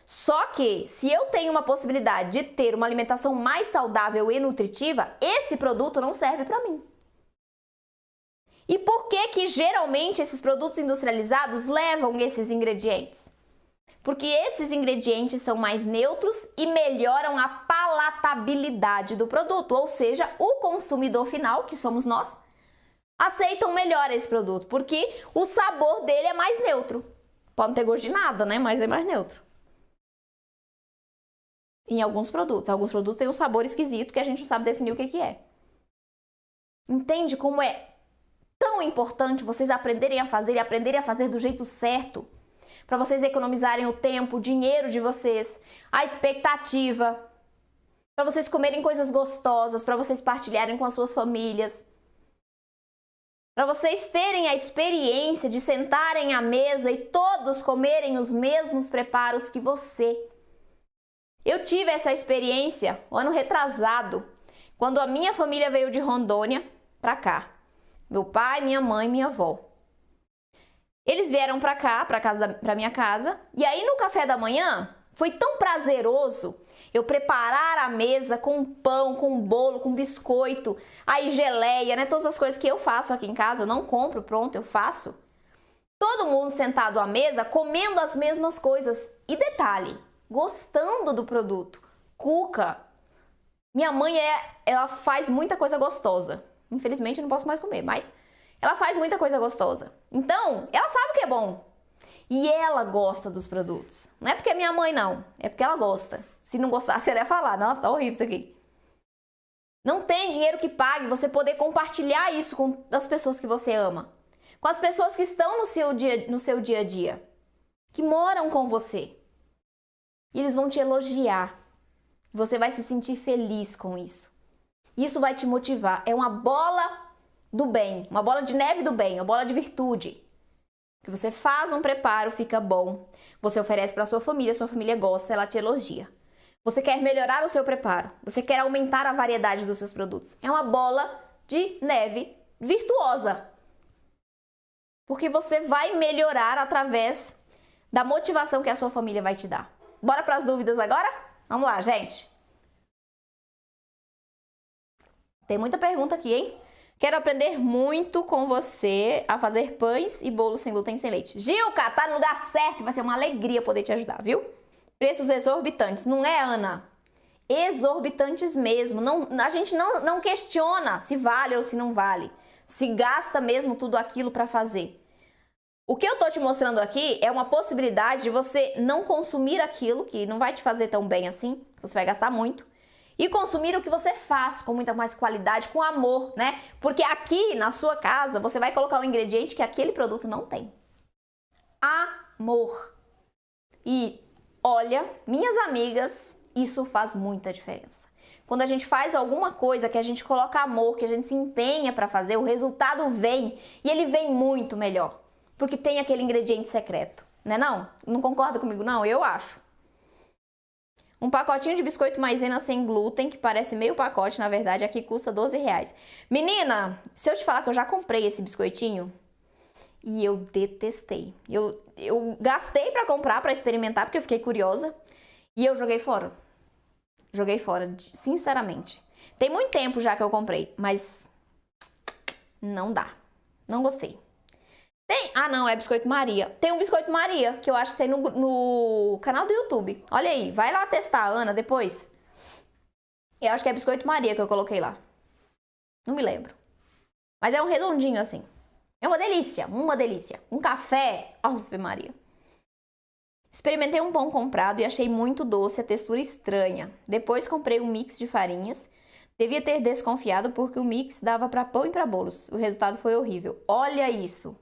Só que, se eu tenho uma possibilidade de ter uma alimentação mais saudável e nutritiva, esse produto não serve para mim. E por que que geralmente esses produtos industrializados levam esses ingredientes? Porque esses ingredientes são mais neutros e melhoram a palatabilidade do produto, ou seja, o consumidor final, que somos nós, aceitam melhor esse produto, porque o sabor dele é mais neutro. Pode não ter gosto de nada, né? Mas é mais neutro. Em alguns produtos têm um sabor esquisito que a gente não sabe definir o que é. Entende como é tão importante vocês aprenderem a fazer e aprenderem a fazer do jeito certo? Para vocês economizarem o tempo, o dinheiro de vocês, a expectativa, para vocês comerem coisas gostosas, para vocês partilharem com as suas famílias, para vocês terem a experiência de sentarem à mesa e todos comerem os mesmos preparos que você. Eu tive essa experiência o ano retrasado, quando a minha família veio de Rondônia para cá. Meu pai, minha mãe e minha avó. Eles vieram pra cá, pra minha casa, e aí no café da manhã foi tão prazeroso eu preparar a mesa com pão, com bolo, com biscoito, aí geleia, né? Todas as coisas que eu faço aqui em casa, eu não compro pronto, eu faço. Todo mundo sentado à mesa, comendo as mesmas coisas. E detalhe, gostando do produto. Cuca. Minha mãe, ela faz muita coisa gostosa. Infelizmente eu não posso mais comer, mas ela faz muita coisa gostosa. Então, ela sabe o que é bom. E ela gosta dos produtos. Não é porque é minha mãe, não. É porque ela gosta. Se não gostasse, ela ia falar, nossa, tá horrível isso aqui. Não tem dinheiro que pague você poder compartilhar isso com as pessoas que você ama. Com as pessoas que estão no seu dia a dia. Que moram com você. E eles vão te elogiar. Você vai se sentir feliz com isso. Isso vai te motivar. É uma bola do bem, uma bola de neve do bem, uma bola de virtude. Que você faz um preparo, fica bom. Você oferece para sua família gosta, ela te elogia. Você quer melhorar o seu preparo, você quer aumentar a variedade dos seus produtos. É uma bola de neve virtuosa. Porque você vai melhorar através da motivação que a sua família vai te dar. Bora para as dúvidas agora? Vamos lá, gente. Tem muita pergunta aqui, hein? Quero aprender muito com você a fazer pães e bolos sem glúten e sem leite. Gilca, tá no lugar certo, vai ser uma alegria poder te ajudar, viu? Preços exorbitantes, não é, Ana? Exorbitantes mesmo. A gente não questiona se vale ou se não vale. Se gasta mesmo tudo aquilo para fazer. O que eu tô te mostrando aqui é uma possibilidade de você não consumir aquilo que não vai te fazer tão bem assim, você vai gastar muito. E consumir o que você faz com muita mais qualidade, com amor, né? Porque aqui na sua casa você vai colocar um ingrediente que aquele produto não tem. Amor. E olha, minhas amigas, isso faz muita diferença. Quando a gente faz alguma coisa que a gente coloca amor, que a gente se empenha para fazer, o resultado vem e ele vem muito melhor. Porque tem aquele ingrediente secreto, né não? Não concorda comigo não? Eu acho. Um pacotinho de biscoito maisena sem glúten, que parece meio pacote, na verdade, aqui custa R$12. Menina, se eu te falar que eu já comprei esse biscoitinho e eu detestei. Eu gastei pra comprar, pra experimentar, porque eu fiquei curiosa e eu joguei fora. Joguei fora, sinceramente. Tem muito tempo já que eu comprei, mas Não dá. Não gostei. Ah, não, é Biscoito Maria. Tem um Biscoito Maria, que eu acho que tem no canal do YouTube. Olha aí, vai lá testar, Ana, depois. Eu acho que é Biscoito Maria que eu coloquei lá. Não me lembro. Mas é um redondinho assim. É uma delícia, uma delícia. Um café, Ave Maria. Experimentei um pão comprado e achei muito doce, a textura estranha. Depois comprei um mix de farinhas. Devia ter desconfiado porque o mix dava para pão e para bolos. O resultado foi horrível. Olha isso.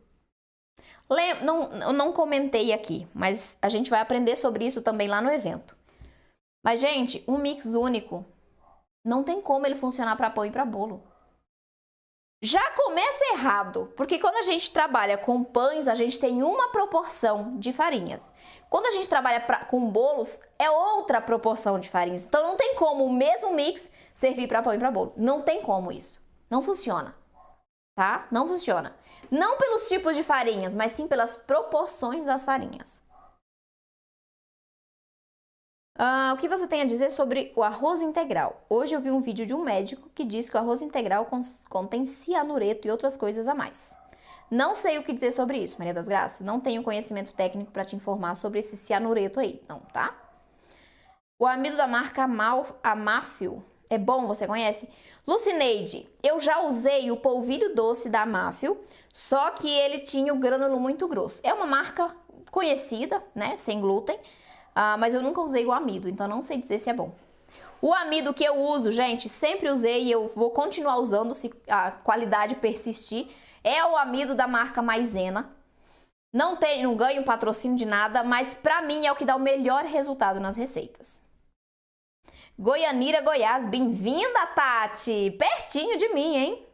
Eu não comentei aqui, mas a gente vai aprender sobre isso também lá no evento. Mas, gente, um mix único, não tem como ele funcionar para pão e para bolo. Já começa errado, porque quando a gente trabalha com pães, a gente tem uma proporção de farinhas. Quando a gente trabalha com bolos, é outra proporção de farinhas. Então, não tem como o mesmo mix servir para pão e para bolo. Não tem como isso. Não funciona. Tá? Não funciona. Não pelos tipos de farinhas, mas sim pelas proporções das farinhas. O que você tem a dizer sobre o arroz integral? Hoje eu vi um vídeo de um médico que diz que o arroz integral contém cianureto e outras coisas a mais. Não sei o que dizer sobre isso, Maria das Graças. Não tenho conhecimento técnico para te informar sobre esse cianureto aí, não, tá? O amido da marca Amáfil é bom, você conhece? Lucineide, eu já usei o polvilho doce da Amáfil, só que ele tinha o grânulo muito grosso. É uma marca conhecida, né, sem glúten, mas eu nunca usei o amido, então não sei dizer se é bom. O amido que eu uso, gente, sempre usei e eu vou continuar usando se a qualidade persistir, é o amido da marca Maizena. Não ganho patrocínio de nada, mas pra mim é o que dá o melhor resultado nas receitas. Goianira, Goiás, bem-vinda, Tati! Pertinho de mim, hein?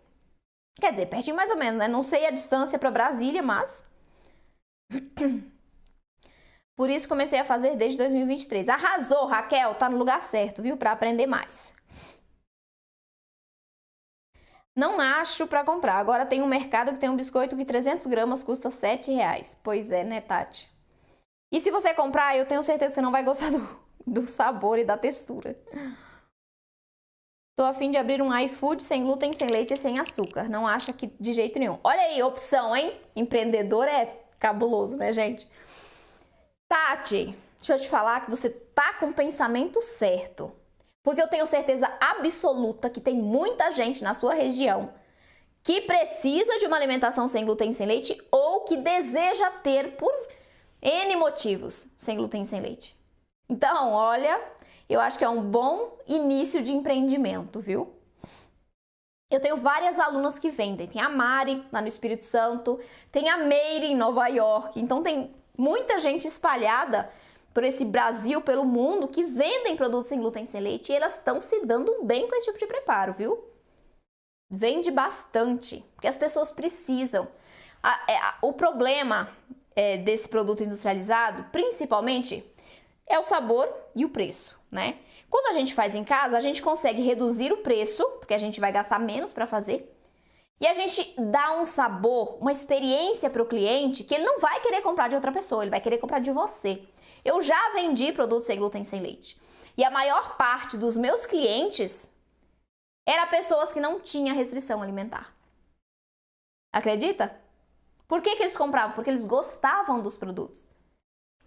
Quer dizer, pertinho mais ou menos, né? Não sei a distância para Brasília, mas... Por isso comecei a fazer desde 2023. Arrasou, Raquel! Tá no lugar certo, viu? Para aprender mais. Não acho para comprar. Agora tem um mercado que tem um biscoito que 300 gramas custa R$7. Pois é, né, Tati? E se você comprar, eu tenho certeza que você não vai gostar do sabor e da textura. Tô a fim de abrir um iFood sem glúten, sem leite e sem açúcar. Não acha que de jeito nenhum. Olha aí, opção, hein? Empreendedor é cabuloso, né, gente? Tati, deixa eu te falar que você tá com o pensamento certo. Porque eu tenho certeza absoluta que tem muita gente na sua região que precisa de uma alimentação sem glúten, sem leite ou que deseja ter por N motivos sem glúten, sem leite. Então, olha, eu acho que é um bom início de empreendimento, viu? Eu tenho várias alunas que vendem. Tem a Mari, lá no Espírito Santo, tem a Meire, em Nova York. Então, tem muita gente espalhada por esse Brasil, pelo mundo, que vendem produtos sem glúten, sem leite e elas estão se dando bem com esse tipo de preparo, viu? Vende bastante, porque as pessoas precisam. O problema desse produto industrializado, principalmente, é o sabor e o preço, né? Quando a gente faz em casa, a gente consegue reduzir o preço, porque a gente vai gastar menos para fazer, e a gente dá um sabor, uma experiência para o cliente que ele não vai querer comprar de outra pessoa, ele vai querer comprar de você. Eu já vendi produtos sem glúten, sem leite. E a maior parte dos meus clientes era pessoas que não tinham restrição alimentar. Acredita? Por que eles compravam? Porque eles gostavam dos produtos.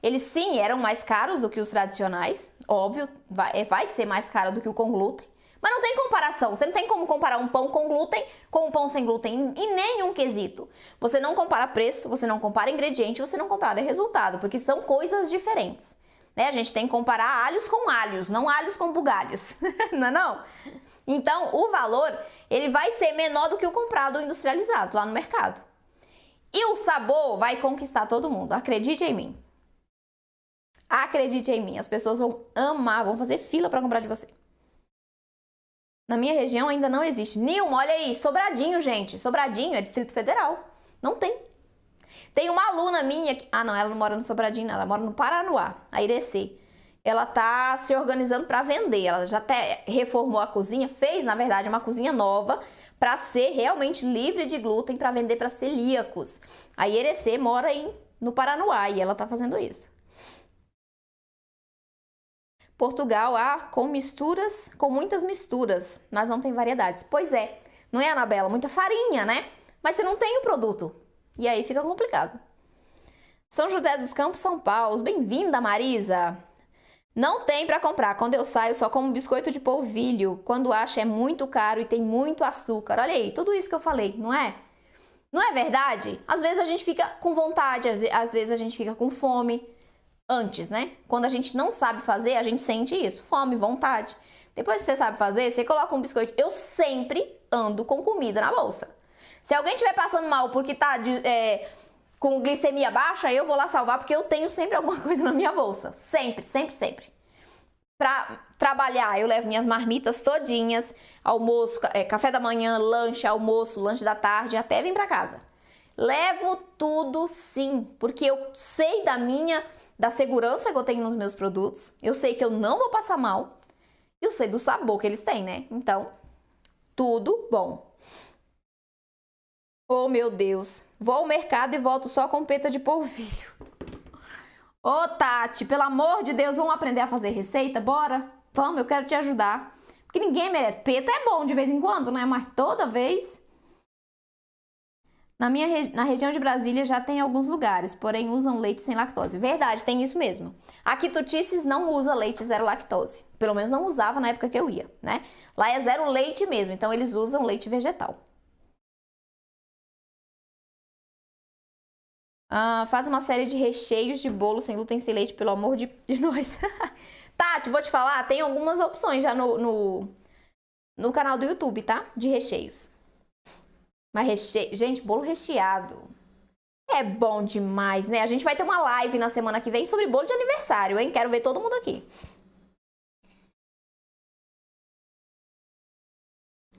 Eles sim eram mais caros do que os tradicionais, óbvio, vai ser mais caro do que o com glúten, mas não tem comparação. Você não tem como comparar um pão com glúten com um pão sem glúten em nenhum quesito. Você não compara preço, você não compara ingrediente, você não compara resultado, porque são coisas diferentes. Né? A gente tem que comparar alhos com alhos, não alhos com bugalhos, não é não? Então, o valor, ele vai ser menor do que o comprado industrializado lá no mercado. E o sabor vai conquistar todo mundo, acredite em mim. Acredite em mim, as pessoas vão amar, vão fazer fila para comprar de você. Na minha região ainda não existe nenhuma. Olha aí, Sobradinho, gente. Sobradinho é Distrito Federal. Não tem. Tem uma aluna minha que... Ah, não, ela não mora no Sobradinho, não. Ela mora no Paranoá, a Irecê. Ela tá se organizando para vender. Ela já até reformou a cozinha, fez, na verdade, uma cozinha nova para ser realmente livre de glúten, para vender para celíacos. A Irecê mora no Paranoá e ela tá fazendo isso. Portugal, com muitas misturas, mas não tem variedades. Pois é, não é, Anabela? Muita farinha, né? mas você não tem o produto. E aí fica complicado. São José dos Campos, São Paulo. Bem-vinda, Marisa. Não tem para comprar. Quando eu saio, só como biscoito de polvilho. Quando acho é muito caro e tem muito açúcar. Olha aí, tudo isso que eu falei, não é? Não é verdade? Às vezes a gente fica com vontade, às vezes a gente fica com fome. Antes, né? Quando a gente não sabe fazer, a gente sente isso. Fome, vontade. Depois que você sabe fazer, você coloca um biscoito. Eu sempre ando com comida na bolsa. Se alguém estiver passando mal porque tá com glicemia baixa, eu vou lá salvar porque eu tenho sempre alguma coisa na minha bolsa. Sempre, sempre, sempre. Pra trabalhar, eu levo minhas marmitas todinhas, almoço, café da manhã, lanche, almoço, lanche da tarde, até vir pra casa. Levo tudo sim, porque eu sei da segurança que eu tenho nos meus produtos, eu sei que eu não vou passar mal, eu sei do sabor que eles têm, né? Então, tudo bom. Oh, meu Deus. Vou ao mercado e volto só com peta de polvilho. Ô, Tati, pelo amor de Deus, vamos aprender a fazer receita? Bora? Vamos, eu quero te ajudar. Porque ninguém merece. Peta é bom de vez em quando, né? Mas toda vez... Na região de Brasília já tem alguns lugares, porém usam leite sem lactose. Verdade, tem isso mesmo. A Quitutices não usa leite zero lactose. Pelo menos não usava na época que eu ia, né? Lá é zero leite mesmo, então eles usam leite vegetal. Faz uma série de recheios de bolo sem glúten, sem leite, pelo amor de nós. Tati, vou te falar, tem algumas opções já no canal do YouTube, tá? De recheios. Mas recheio... Gente, bolo recheado é bom demais, né? A gente vai ter uma live na semana que vem sobre bolo de aniversário, hein? Quero ver todo mundo aqui.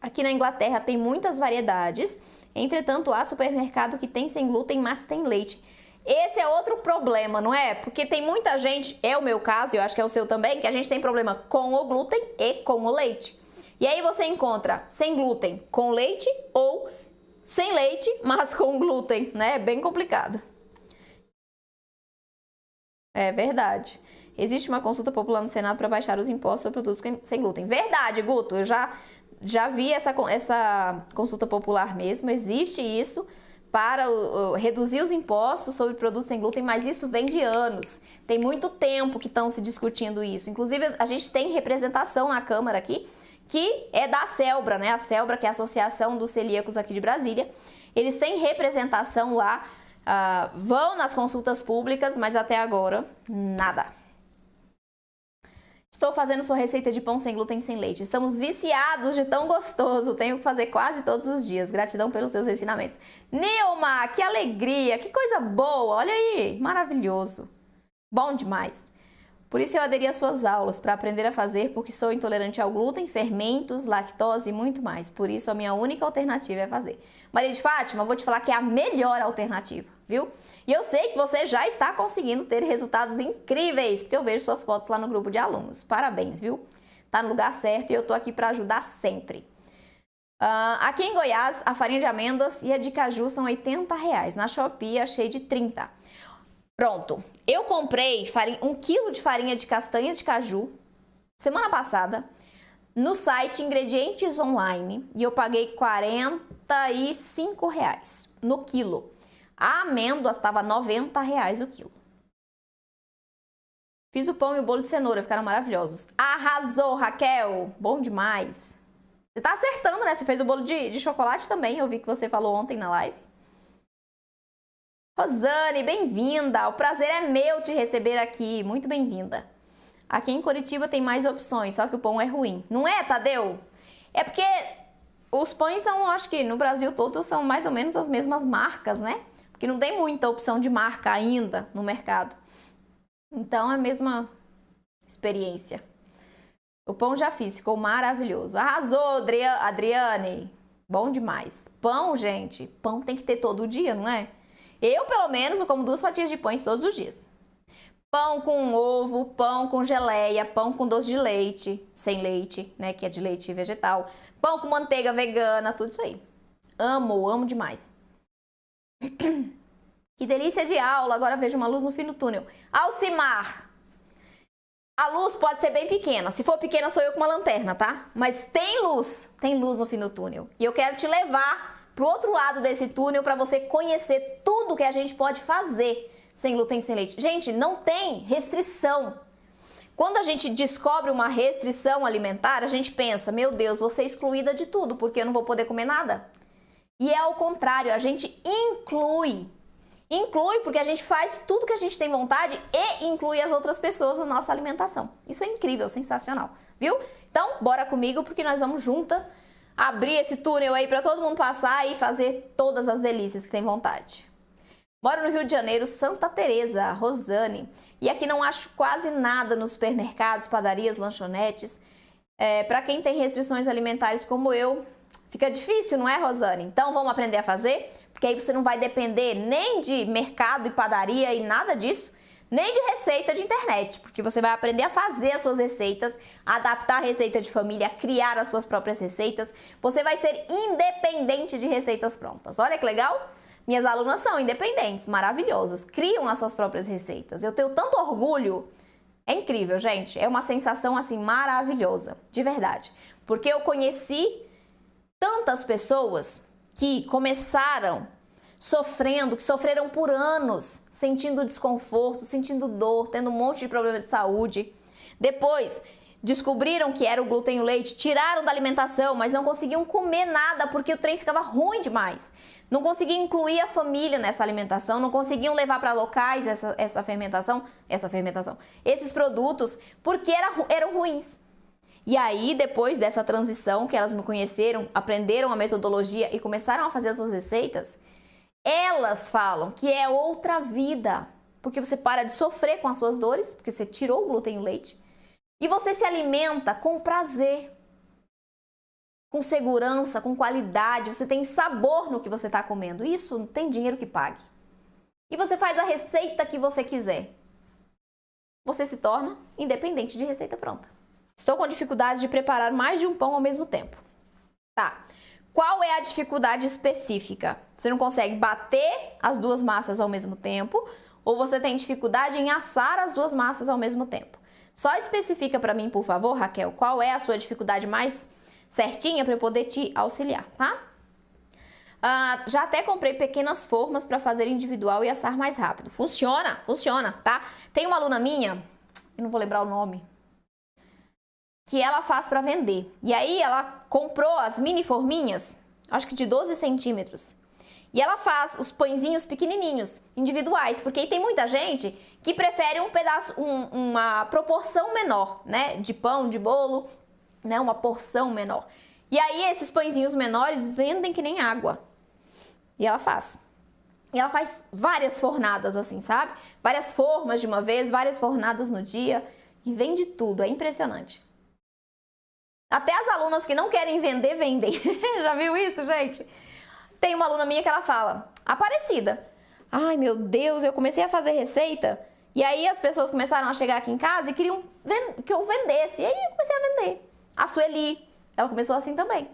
Aqui na Inglaterra tem muitas variedades, entretanto há supermercado que tem sem glúten, mas tem leite. Esse é outro problema, não é? Porque tem muita gente, é o meu caso, eu acho que é o seu também, que a gente tem problema com o glúten e com o leite. E aí você encontra sem glúten com leite ou sem leite, mas com glúten, né? É bem complicado. É verdade. Existe uma consulta popular no Senado para baixar os impostos sobre produtos sem glúten. Verdade, Guto, eu já vi essa consulta popular mesmo, existe isso para reduzir os impostos sobre produtos sem glúten, mas isso vem de anos. Tem muito tempo que estão se discutindo isso. Inclusive, a gente tem representação na Câmara aqui, que é da Celbra, né? A Celbra, que é a Associação dos Celíacos aqui de Brasília. Eles têm representação lá, vão nas consultas públicas, mas até agora, nada. Estou fazendo sua receita de pão sem glúten, sem leite. Estamos viciados de tão gostoso. Tenho que fazer quase todos os dias. Gratidão pelos seus ensinamentos. Nilma, que alegria, que coisa boa. Olha aí, maravilhoso. Bom demais. Por isso eu aderi às suas aulas, para aprender a fazer, porque sou intolerante ao glúten, fermentos, lactose e muito mais. Por isso a minha única alternativa é fazer. Maria de Fátima, vou te falar que é a melhor alternativa, viu? E eu sei que você já está conseguindo ter resultados incríveis, porque eu vejo suas fotos lá no grupo de alunos. Parabéns, viu? Tá no lugar certo e eu tô aqui para ajudar sempre. Aqui em Goiás, a farinha de amêndoas e a de caju são R$80. Na Shopee achei de 30. Pronto, eu comprei 1 quilo de farinha de castanha de caju semana passada no site Ingredientes Online e eu paguei R$45 no quilo. A amêndoa estava R$90 o quilo. Fiz o pão e o bolo de cenoura, ficaram maravilhosos. Arrasou, Raquel! Bom demais! Você tá acertando, né? Você fez o bolo de chocolate também, eu vi que você falou ontem na live. Rosane, bem-vinda! O prazer é meu te receber aqui. Muito bem-vinda. Aqui em Curitiba tem mais opções, só que o pão é ruim. Não é, Tadeu? É porque os pães são, acho que no Brasil todo, são mais ou menos as mesmas marcas, né? Porque não tem muita opção de marca ainda no mercado. Então é a mesma experiência. O pão já fiz, ficou maravilhoso. Arrasou, Adriane! Bom demais. Pão, gente, pão tem que ter todo dia, não é? Eu, pelo menos, eu como 2 fatias de pães todos os dias. Pão com ovo, pão com geleia, pão com doce de leite, sem leite, né, que é de leite vegetal. Pão com manteiga vegana, tudo isso aí. Amo demais. Que delícia de aula, agora vejo uma luz no fim do túnel. Alcimar, a luz pode ser bem pequena. Se for pequena, sou eu com uma lanterna, tá? Mas tem luz no fim do túnel. E eu quero te levar pro outro lado desse túnel para você conhecer tudo que a gente pode fazer sem glúten e sem leite. Gente, não tem restrição. Quando a gente descobre uma restrição alimentar, a gente pensa, meu Deus, vou ser excluída de tudo, porque eu não vou poder comer nada. E é ao contrário, a gente inclui. Inclui porque a gente faz tudo que a gente tem vontade e inclui as outras pessoas na nossa alimentação. Isso é incrível, sensacional, viu? Então, bora comigo porque nós vamos juntas abrir esse túnel aí para todo mundo passar e fazer todas as delícias que tem vontade. Moro no Rio de Janeiro, Santa Teresa, Rosane. E aqui não acho quase nada nos supermercados, padarias, lanchonetes. Para quem tem restrições alimentares como eu, fica difícil, não é, Rosane? Então vamos aprender a fazer? Porque aí você não vai depender nem de mercado e padaria e nada disso, nem de receita de internet, porque você vai aprender a fazer as suas receitas, adaptar a receita de família, criar as suas próprias receitas. Você vai ser independente de receitas prontas. Olha que legal! Minhas alunas são independentes, maravilhosas, criam as suas próprias receitas. Eu tenho tanto orgulho, é incrível, gente, é uma sensação assim maravilhosa, de verdade. Porque eu conheci tantas pessoas que começaram sofrendo, que sofreram por anos, sentindo desconforto, sentindo dor, tendo um monte de problema de saúde. Depois descobriram que era o glúten e o leite, tiraram da alimentação, mas não conseguiam comer nada porque o trem ficava ruim demais. Não conseguiam incluir a família nessa alimentação, não conseguiam levar para locais essa fermentação, esses produtos, porque eram ruins. E aí, depois dessa transição que elas me conheceram, aprenderam a metodologia e começaram a fazer as suas receitas, elas falam que é outra vida, porque você para de sofrer com as suas dores, porque você tirou o glúten e o leite, e você se alimenta com prazer, com segurança, com qualidade, você tem sabor no que você está comendo. Isso não tem dinheiro que pague. E você faz a receita que você quiser. Você se torna independente de receita pronta. Estou com dificuldade de preparar mais de um pão ao mesmo tempo. Tá. Qual é a dificuldade específica? Você não consegue bater as duas massas ao mesmo tempo ou você tem dificuldade em assar as duas massas ao mesmo tempo? Só especifica para mim, por favor, Raquel, qual é a sua dificuldade mais certinha para eu poder te auxiliar, tá? Já até comprei pequenas formas para fazer individual e assar mais rápido. Funciona, tá? Tem uma aluna minha, eu não vou lembrar o nome, que ela faz para vender. E aí ela comprou as mini forminhas, acho que de 12 centímetros. E ela faz os pãezinhos pequenininhos, individuais, porque tem muita gente que prefere um pedaço, uma proporção menor, né? De pão, de bolo, né? Uma porção menor. E aí esses pãezinhos menores vendem que nem água. E ela faz. E ela faz várias fornadas assim, sabe? Várias formas de uma vez, várias fornadas no dia. E vende tudo, é impressionante. Até as alunas que não querem vender, vendem. Já viu isso, gente? Tem uma aluna minha que ela fala, Aparecida. Ai, meu Deus, eu comecei a fazer receita. E aí as pessoas começaram a chegar aqui em casa e queriam que eu vendesse. E aí eu comecei a vender. A Sueli, ela começou assim também.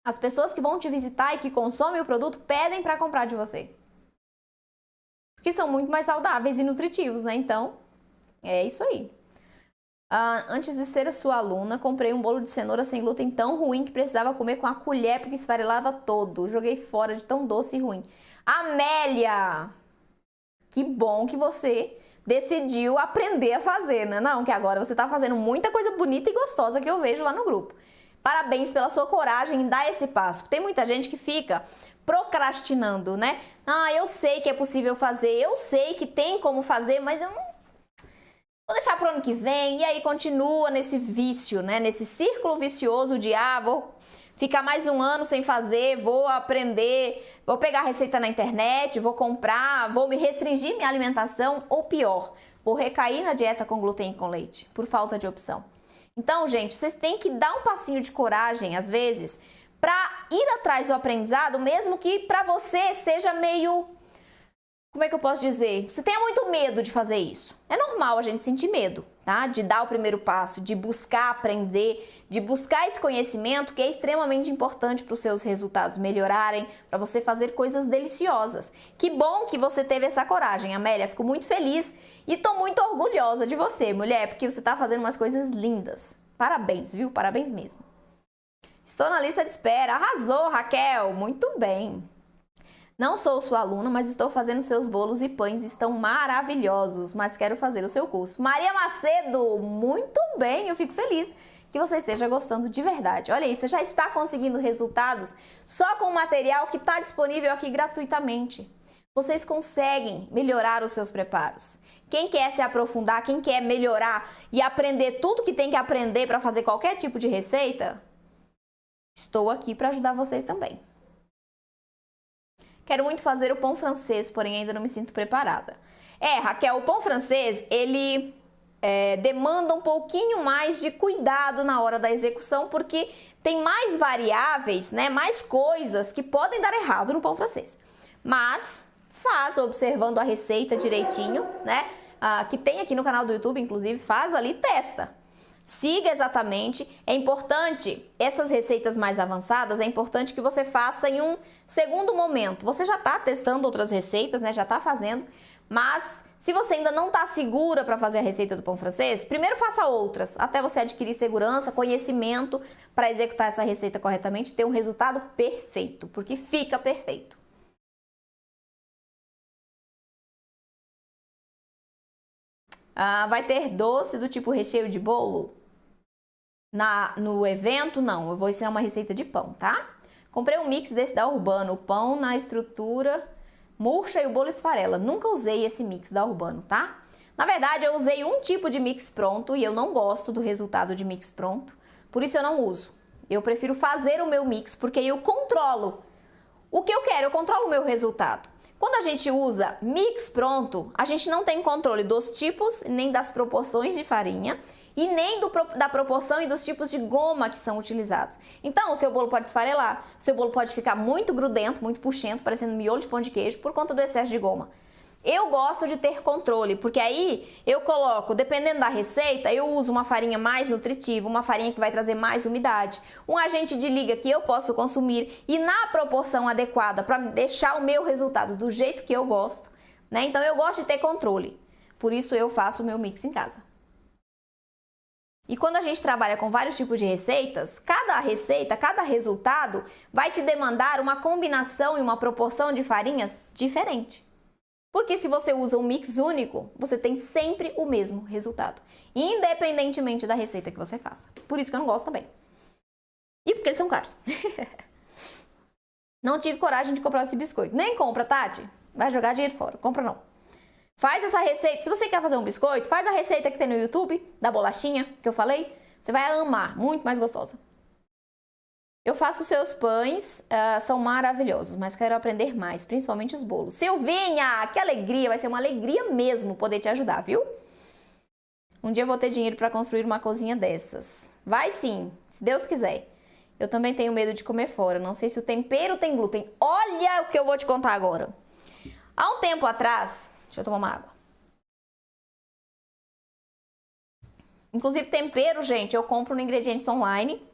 As pessoas que vão te visitar e que consomem o produto pedem para comprar de você. Porque são muito mais saudáveis e nutritivos, né? Então, é isso aí. Antes de ser a sua aluna, comprei um bolo de cenoura sem glúten tão ruim que precisava comer com a colher porque esfarelava todo. Joguei fora de tão doce e ruim. Amélia! Que bom que você decidiu aprender a fazer, né? Não, que agora você tá fazendo muita coisa bonita e gostosa que eu vejo lá no grupo. Parabéns pela sua coragem em dar esse passo. Tem muita gente que fica procrastinando, né? Eu sei que é possível fazer, eu sei que tem como fazer, mas eu não vou deixar pro ano que vem. E aí continua nesse vício, né? Nesse círculo vicioso de vou ficar mais um ano sem fazer, vou aprender, vou pegar receita na internet, vou comprar, vou me restringir minha alimentação ou pior, vou recair na dieta com glúten e com leite, por falta de opção. Então, gente, vocês têm que dar um passinho de coragem, às vezes, para ir atrás do aprendizado, mesmo que para você seja meio... Como é que eu posso dizer? Você tenha muito medo de fazer isso. É normal a gente sentir medo, tá? De dar o primeiro passo, de buscar aprender, de buscar esse conhecimento que é extremamente importante para os seus resultados melhorarem, para você fazer coisas deliciosas. Que bom que você teve essa coragem, Amélia. Fico muito feliz e tô muito orgulhosa de você, mulher, porque você tá fazendo umas coisas lindas. Parabéns, viu? Parabéns mesmo. Estou na lista de espera. Arrasou, Raquel. Muito bem. Não sou sua aluna, mas estou fazendo seus bolos e pães. Estão maravilhosos, mas quero fazer o seu curso. Maria Macedo, muito bem. Eu fico feliz que você esteja gostando de verdade. Olha aí, você já está conseguindo resultados só com o material que está disponível aqui gratuitamente. Vocês conseguem melhorar os seus preparos. Quem quer se aprofundar, quem quer melhorar e aprender tudo que tem que aprender para fazer qualquer tipo de receita, estou aqui para ajudar vocês também. Quero muito fazer o pão francês, porém ainda não me sinto preparada. Raquel, o pão francês, ele demanda um pouquinho mais de cuidado na hora da execução, porque tem mais variáveis, né, mais coisas que podem dar errado no pão francês. Mas faz observando a receita direitinho, né, que tem aqui no canal do YouTube, inclusive, faz ali, testa. Siga exatamente. É importante, essas receitas mais avançadas, é importante que você faça em um segundo momento. Você já está testando outras receitas, né? Já está fazendo, mas se você ainda não está segura para fazer a receita do pão francês, primeiro faça outras, até você adquirir segurança, conhecimento para executar essa receita corretamente e ter um resultado perfeito, porque fica perfeito. Vai ter doce do tipo recheio de bolo? No evento, não. Eu vou ensinar uma receita de pão, tá? Comprei um mix desse da Urbano. O pão na estrutura murcha e o bolo esfarela. Nunca usei esse mix da Urbano, tá? Na verdade, eu usei um tipo de mix pronto e eu não gosto do resultado de mix pronto. Por isso eu não uso. Eu prefiro fazer o meu mix, porque eu controlo o que eu quero. Eu controlo o meu resultado. Quando a gente usa mix pronto, a gente não tem controle dos tipos, nem das proporções de farinha e nem da proporção e dos tipos de goma que são utilizados. Então, o seu bolo pode esfarelar, o seu bolo pode ficar muito grudento, muito puxento, parecendo miolo de pão de queijo, por conta do excesso de goma. Eu gosto de ter controle, porque aí eu coloco, dependendo da receita, eu uso uma farinha mais nutritiva, uma farinha que vai trazer mais umidade, um agente de liga que eu posso consumir e na proporção adequada para deixar o meu resultado do jeito que eu gosto, né? Então eu gosto de ter controle, por isso eu faço o meu mix em casa. E quando a gente trabalha com vários tipos de receitas, cada receita, cada resultado vai te demandar uma combinação e uma proporção de farinhas diferente. Porque se você usa um mix único, você tem sempre o mesmo resultado, independentemente da receita que você faça. Por isso que eu não gosto também. E porque eles são caros. Não tive coragem de comprar esse biscoito. Nem compra, Tati. Vai jogar dinheiro fora. Compra não. Faz essa receita. Se você quer fazer um biscoito, faz a receita que tem no YouTube, da bolachinha que eu falei. Você vai amar. Muito mais gostosa. Eu faço seus pães, são maravilhosos, mas quero aprender mais, principalmente os bolos. Silvinha, que alegria, vai ser uma alegria mesmo poder te ajudar, viu? Um dia eu vou ter dinheiro para construir uma cozinha dessas. Vai sim, se Deus quiser. Eu também tenho medo de comer fora, não sei se o tempero tem glúten. Olha o que eu vou te contar agora. Há um tempo atrás, deixa eu tomar uma água. Inclusive tempero, gente, eu compro no Ingredientes Online.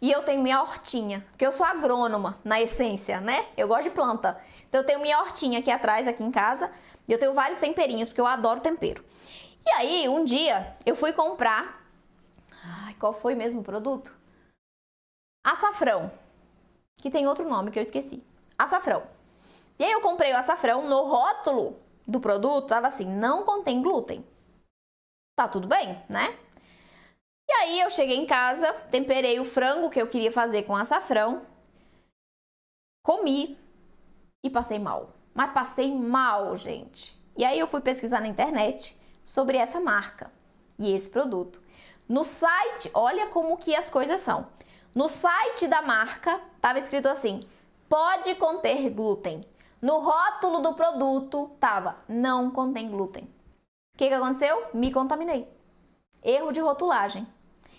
E eu tenho minha hortinha, porque eu sou agrônoma, na essência, né? Eu gosto de planta. Então eu tenho minha hortinha aqui atrás, aqui em casa. E eu tenho vários temperinhos, porque eu adoro tempero. E aí, um dia, eu fui comprar... qual foi mesmo o produto? Açafrão. Que tem outro nome que eu esqueci. Açafrão. E aí eu comprei o açafrão, no rótulo do produto, tava assim, não contém glúten. Tá tudo bem, né? E aí eu cheguei em casa, temperei o frango que eu queria fazer com açafrão, comi e passei mal. Mas passei mal, gente. E aí eu fui pesquisar na internet sobre essa marca e esse produto. No site, olha como que as coisas são. No site da marca, estava escrito assim, pode conter glúten. No rótulo do produto, estava, não contém glúten. O que aconteceu? Me contaminei. Erro de rotulagem.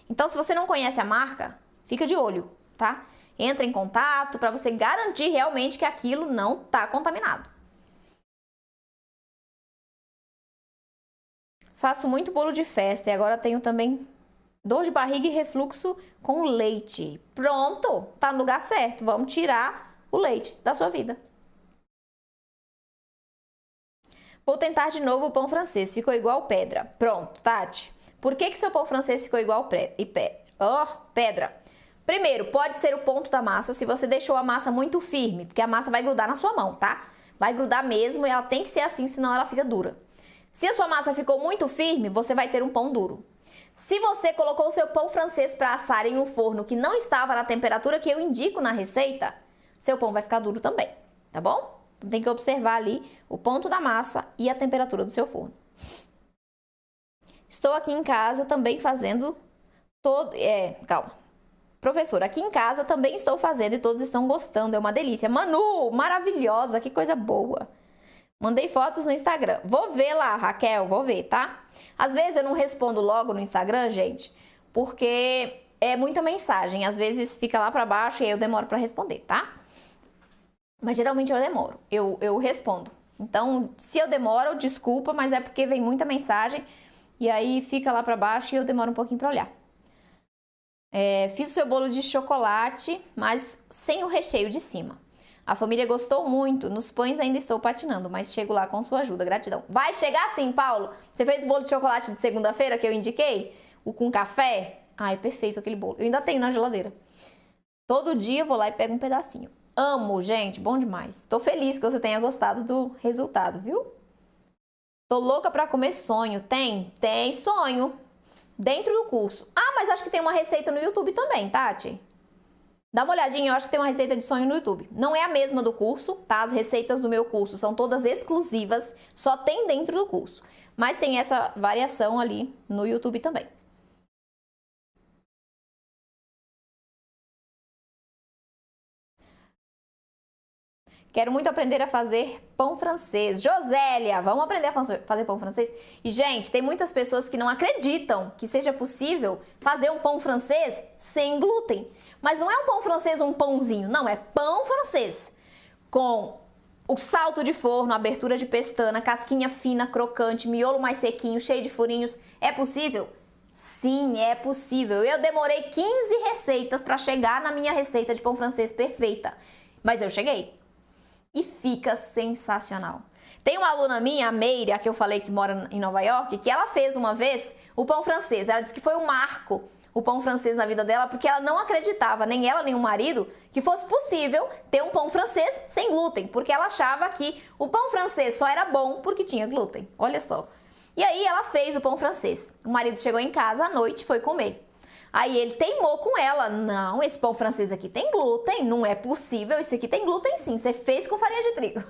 Então, se você não conhece a marca, fica de olho, tá? Entra em contato para você garantir realmente que aquilo não está contaminado. Faço muito bolo de festa e agora tenho também dor de barriga e refluxo com leite. Pronto, tá no lugar certo. Vamos tirar o leite da sua vida. Vou tentar de novo o pão francês, ficou igual pedra. Pronto, Tati. Por que seu pão francês ficou igual pedra? Primeiro, pode ser o ponto da massa, se você deixou a massa muito firme, porque a massa vai grudar na sua mão, tá? Vai grudar mesmo e ela tem que ser assim, senão ela fica dura. Se a sua massa ficou muito firme, você vai ter um pão duro. Se você colocou o seu pão francês para assar em um forno que não estava na temperatura que eu indico na receita, seu pão vai ficar duro também, tá bom? Então tem que observar ali o ponto da massa e a temperatura do seu forno. Estou aqui em casa também fazendo calma. Professora, aqui em casa também estou fazendo e todos estão gostando, é uma delícia. Manu, maravilhosa, que coisa boa. Mandei fotos no Instagram. Vou ver lá, Raquel, vou ver, tá? Às vezes eu não respondo logo no Instagram, gente, porque é muita mensagem. Às vezes fica lá pra baixo e aí eu demoro pra responder, tá? Mas geralmente eu demoro, eu respondo. Então, se eu demoro, desculpa, mas é porque vem muita mensagem e aí fica lá pra baixo e eu demoro um pouquinho pra olhar. Fiz o seu bolo de chocolate, mas sem o recheio de cima. A família gostou muito, nos pães ainda estou patinando, mas chego lá com sua ajuda, gratidão. Vai chegar sim, Paulo! Você fez o bolo de chocolate de segunda-feira que eu indiquei? O com café? Ai, perfeito aquele bolo. Eu ainda tenho na geladeira. Todo dia eu vou lá e pego um pedacinho. Amo, gente, bom demais. Tô feliz que você tenha gostado do resultado, viu? Tô louca pra comer sonho. Tem sonho. Dentro do curso. Ah, mas acho que tem uma receita no YouTube também, Tati. Dá uma olhadinha, eu acho que tem uma receita de sonho no YouTube. Não é a mesma do curso, tá? As receitas do meu curso são todas exclusivas, só tem dentro do curso. Mas tem essa variação ali no YouTube também. Quero muito aprender a fazer pão francês. Josélia, vamos aprender a fazer pão francês? E, gente, tem muitas pessoas que não acreditam que seja possível fazer um pão francês sem glúten. Mas não é um pão francês, um pãozinho. Não, é pão francês. Com o salto de forno, abertura de pestana, casquinha fina, crocante, miolo mais sequinho, cheio de furinhos. É possível? Sim, é possível. Eu demorei 15 receitas para chegar na minha receita de pão francês perfeita. Mas eu cheguei. E fica sensacional. Tem uma aluna minha, a Meire, a que eu falei que mora em Nova York, que ela fez uma vez o pão francês. Ela disse que foi um marco o pão francês na vida dela, porque ela não acreditava, nem ela nem o marido, que fosse possível ter um pão francês sem glúten, porque ela achava que o pão francês só era bom porque tinha glúten. Olha só. E aí ela fez o pão francês. O marido chegou em casa à noite, foi comer. Aí ele teimou com ela, não, esse pão francês aqui tem glúten, não é possível, esse aqui tem glúten sim, você fez com farinha de trigo.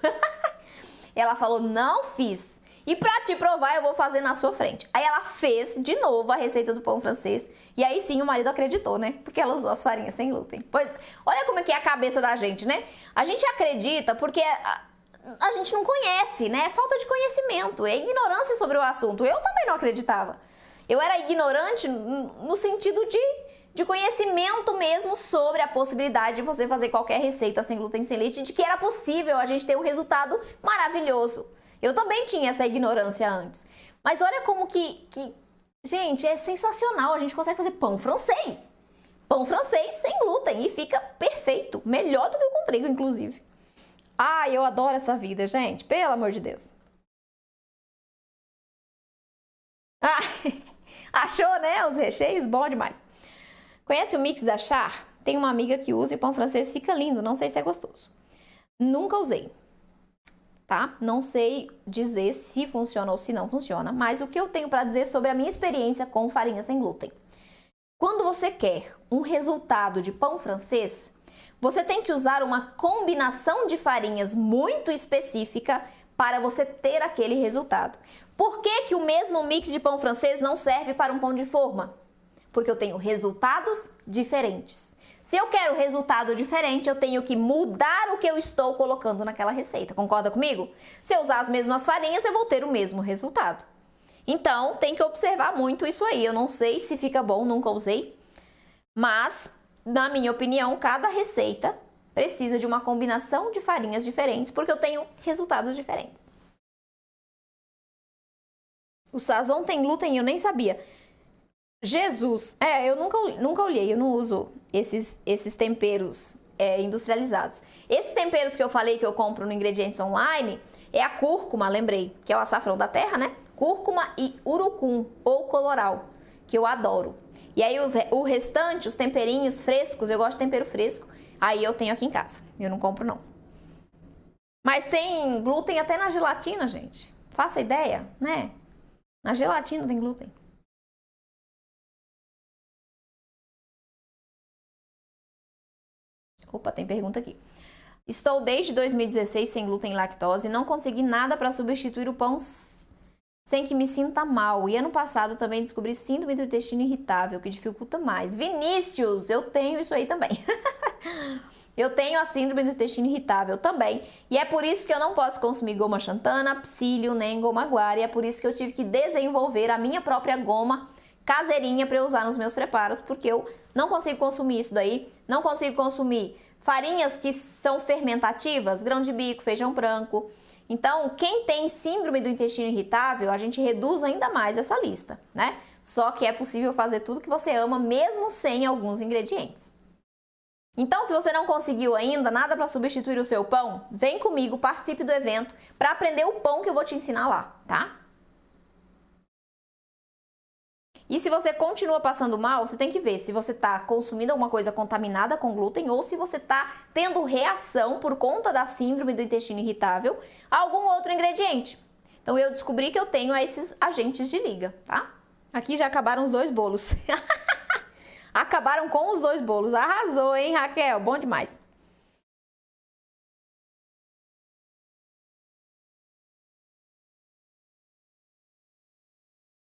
Ela falou, não fiz. E pra te provar, eu vou fazer na sua frente. Aí ela fez de novo a receita do pão francês. E aí sim o marido acreditou, né? Porque ela usou as farinhas sem glúten. Pois, olha como é que é a cabeça da gente, né? A gente acredita porque a gente não conhece, né? É falta de conhecimento, é ignorância sobre o assunto. Eu também não acreditava. Eu era ignorante no sentido de conhecimento mesmo sobre a possibilidade de você fazer qualquer receita sem glúten, sem leite, de que era possível a gente ter um resultado maravilhoso. Eu também tinha essa ignorância antes. Mas olha como gente, é sensacional. A gente consegue fazer pão francês. Pão francês sem glúten e fica perfeito. Melhor do que o com trigo, inclusive. Ai, eu adoro essa vida, gente. Pelo amor de Deus. Ah, achou, né? Os recheios? Bom demais. Conhece o mix da Char? Tem uma amiga que usa e o pão francês fica lindo. Não sei se é gostoso. Nunca usei. Tá? Não sei dizer se funciona ou se não funciona, mas o que eu tenho para dizer sobre a minha experiência com farinha sem glúten. Quando você quer um resultado de pão francês, você tem que usar uma combinação de farinhas muito específica para você ter aquele resultado. Por que o mesmo mix de pão francês não serve para um pão de forma? Porque eu tenho resultados diferentes. Se eu quero resultado diferente, eu tenho que mudar o que eu estou colocando naquela receita. Concorda comigo? Se eu usar as mesmas farinhas, eu vou ter o mesmo resultado. Então, tem que observar muito isso aí. Eu não sei se fica bom, nunca usei. Mas, na minha opinião, cada receita precisa de uma combinação de farinhas diferentes, porque eu tenho resultados diferentes. O Sazon tem glúten e eu nem sabia. Jesus, eu nunca olhei, eu não uso esses temperos industrializados. Esses temperos que eu falei que eu compro no Ingredientes Online é a cúrcuma, lembrei, que é o açafrão da terra, né? Cúrcuma e urucum ou coloral, que eu adoro. E aí o restante, os temperinhos frescos, eu gosto de tempero fresco, aí eu tenho aqui em casa. Eu não compro não. Mas tem glúten até na gelatina, gente. Faça ideia, né? Na gelatina tem glúten. Opa, tem pergunta aqui. Estou desde 2016 sem glúten e lactose e não consegui nada para substituir o pão sem que me sinta mal. E ano passado também descobri síndrome do intestino irritável, que dificulta mais. Vinícius, eu tenho isso aí também. Eu tenho a síndrome do intestino irritável também. E é por isso que eu não posso consumir goma xantana, psyllium, nem goma guar. E é por isso que eu tive que desenvolver a minha própria goma caseirinha para eu usar nos meus preparos, porque eu não consigo consumir isso daí, não consigo consumir farinhas que são fermentativas, grão de bico, feijão branco. Então, quem tem síndrome do intestino irritável, a gente reduz ainda mais essa lista, né? Só que é possível fazer tudo que você ama, mesmo sem alguns ingredientes. Então, se você não conseguiu ainda nada para substituir o seu pão, vem comigo, participe do evento para aprender o pão que eu vou te ensinar lá, tá? E se você continua passando mal, você tem que ver se você está consumindo alguma coisa contaminada com glúten ou se você está tendo reação por conta da síndrome do intestino irritável a algum outro ingrediente. Então eu descobri que eu tenho esses agentes de liga, tá? Aqui já acabaram os 2 bolos. Acabaram com os 2 bolos. Arrasou, hein, Raquel? Bom demais.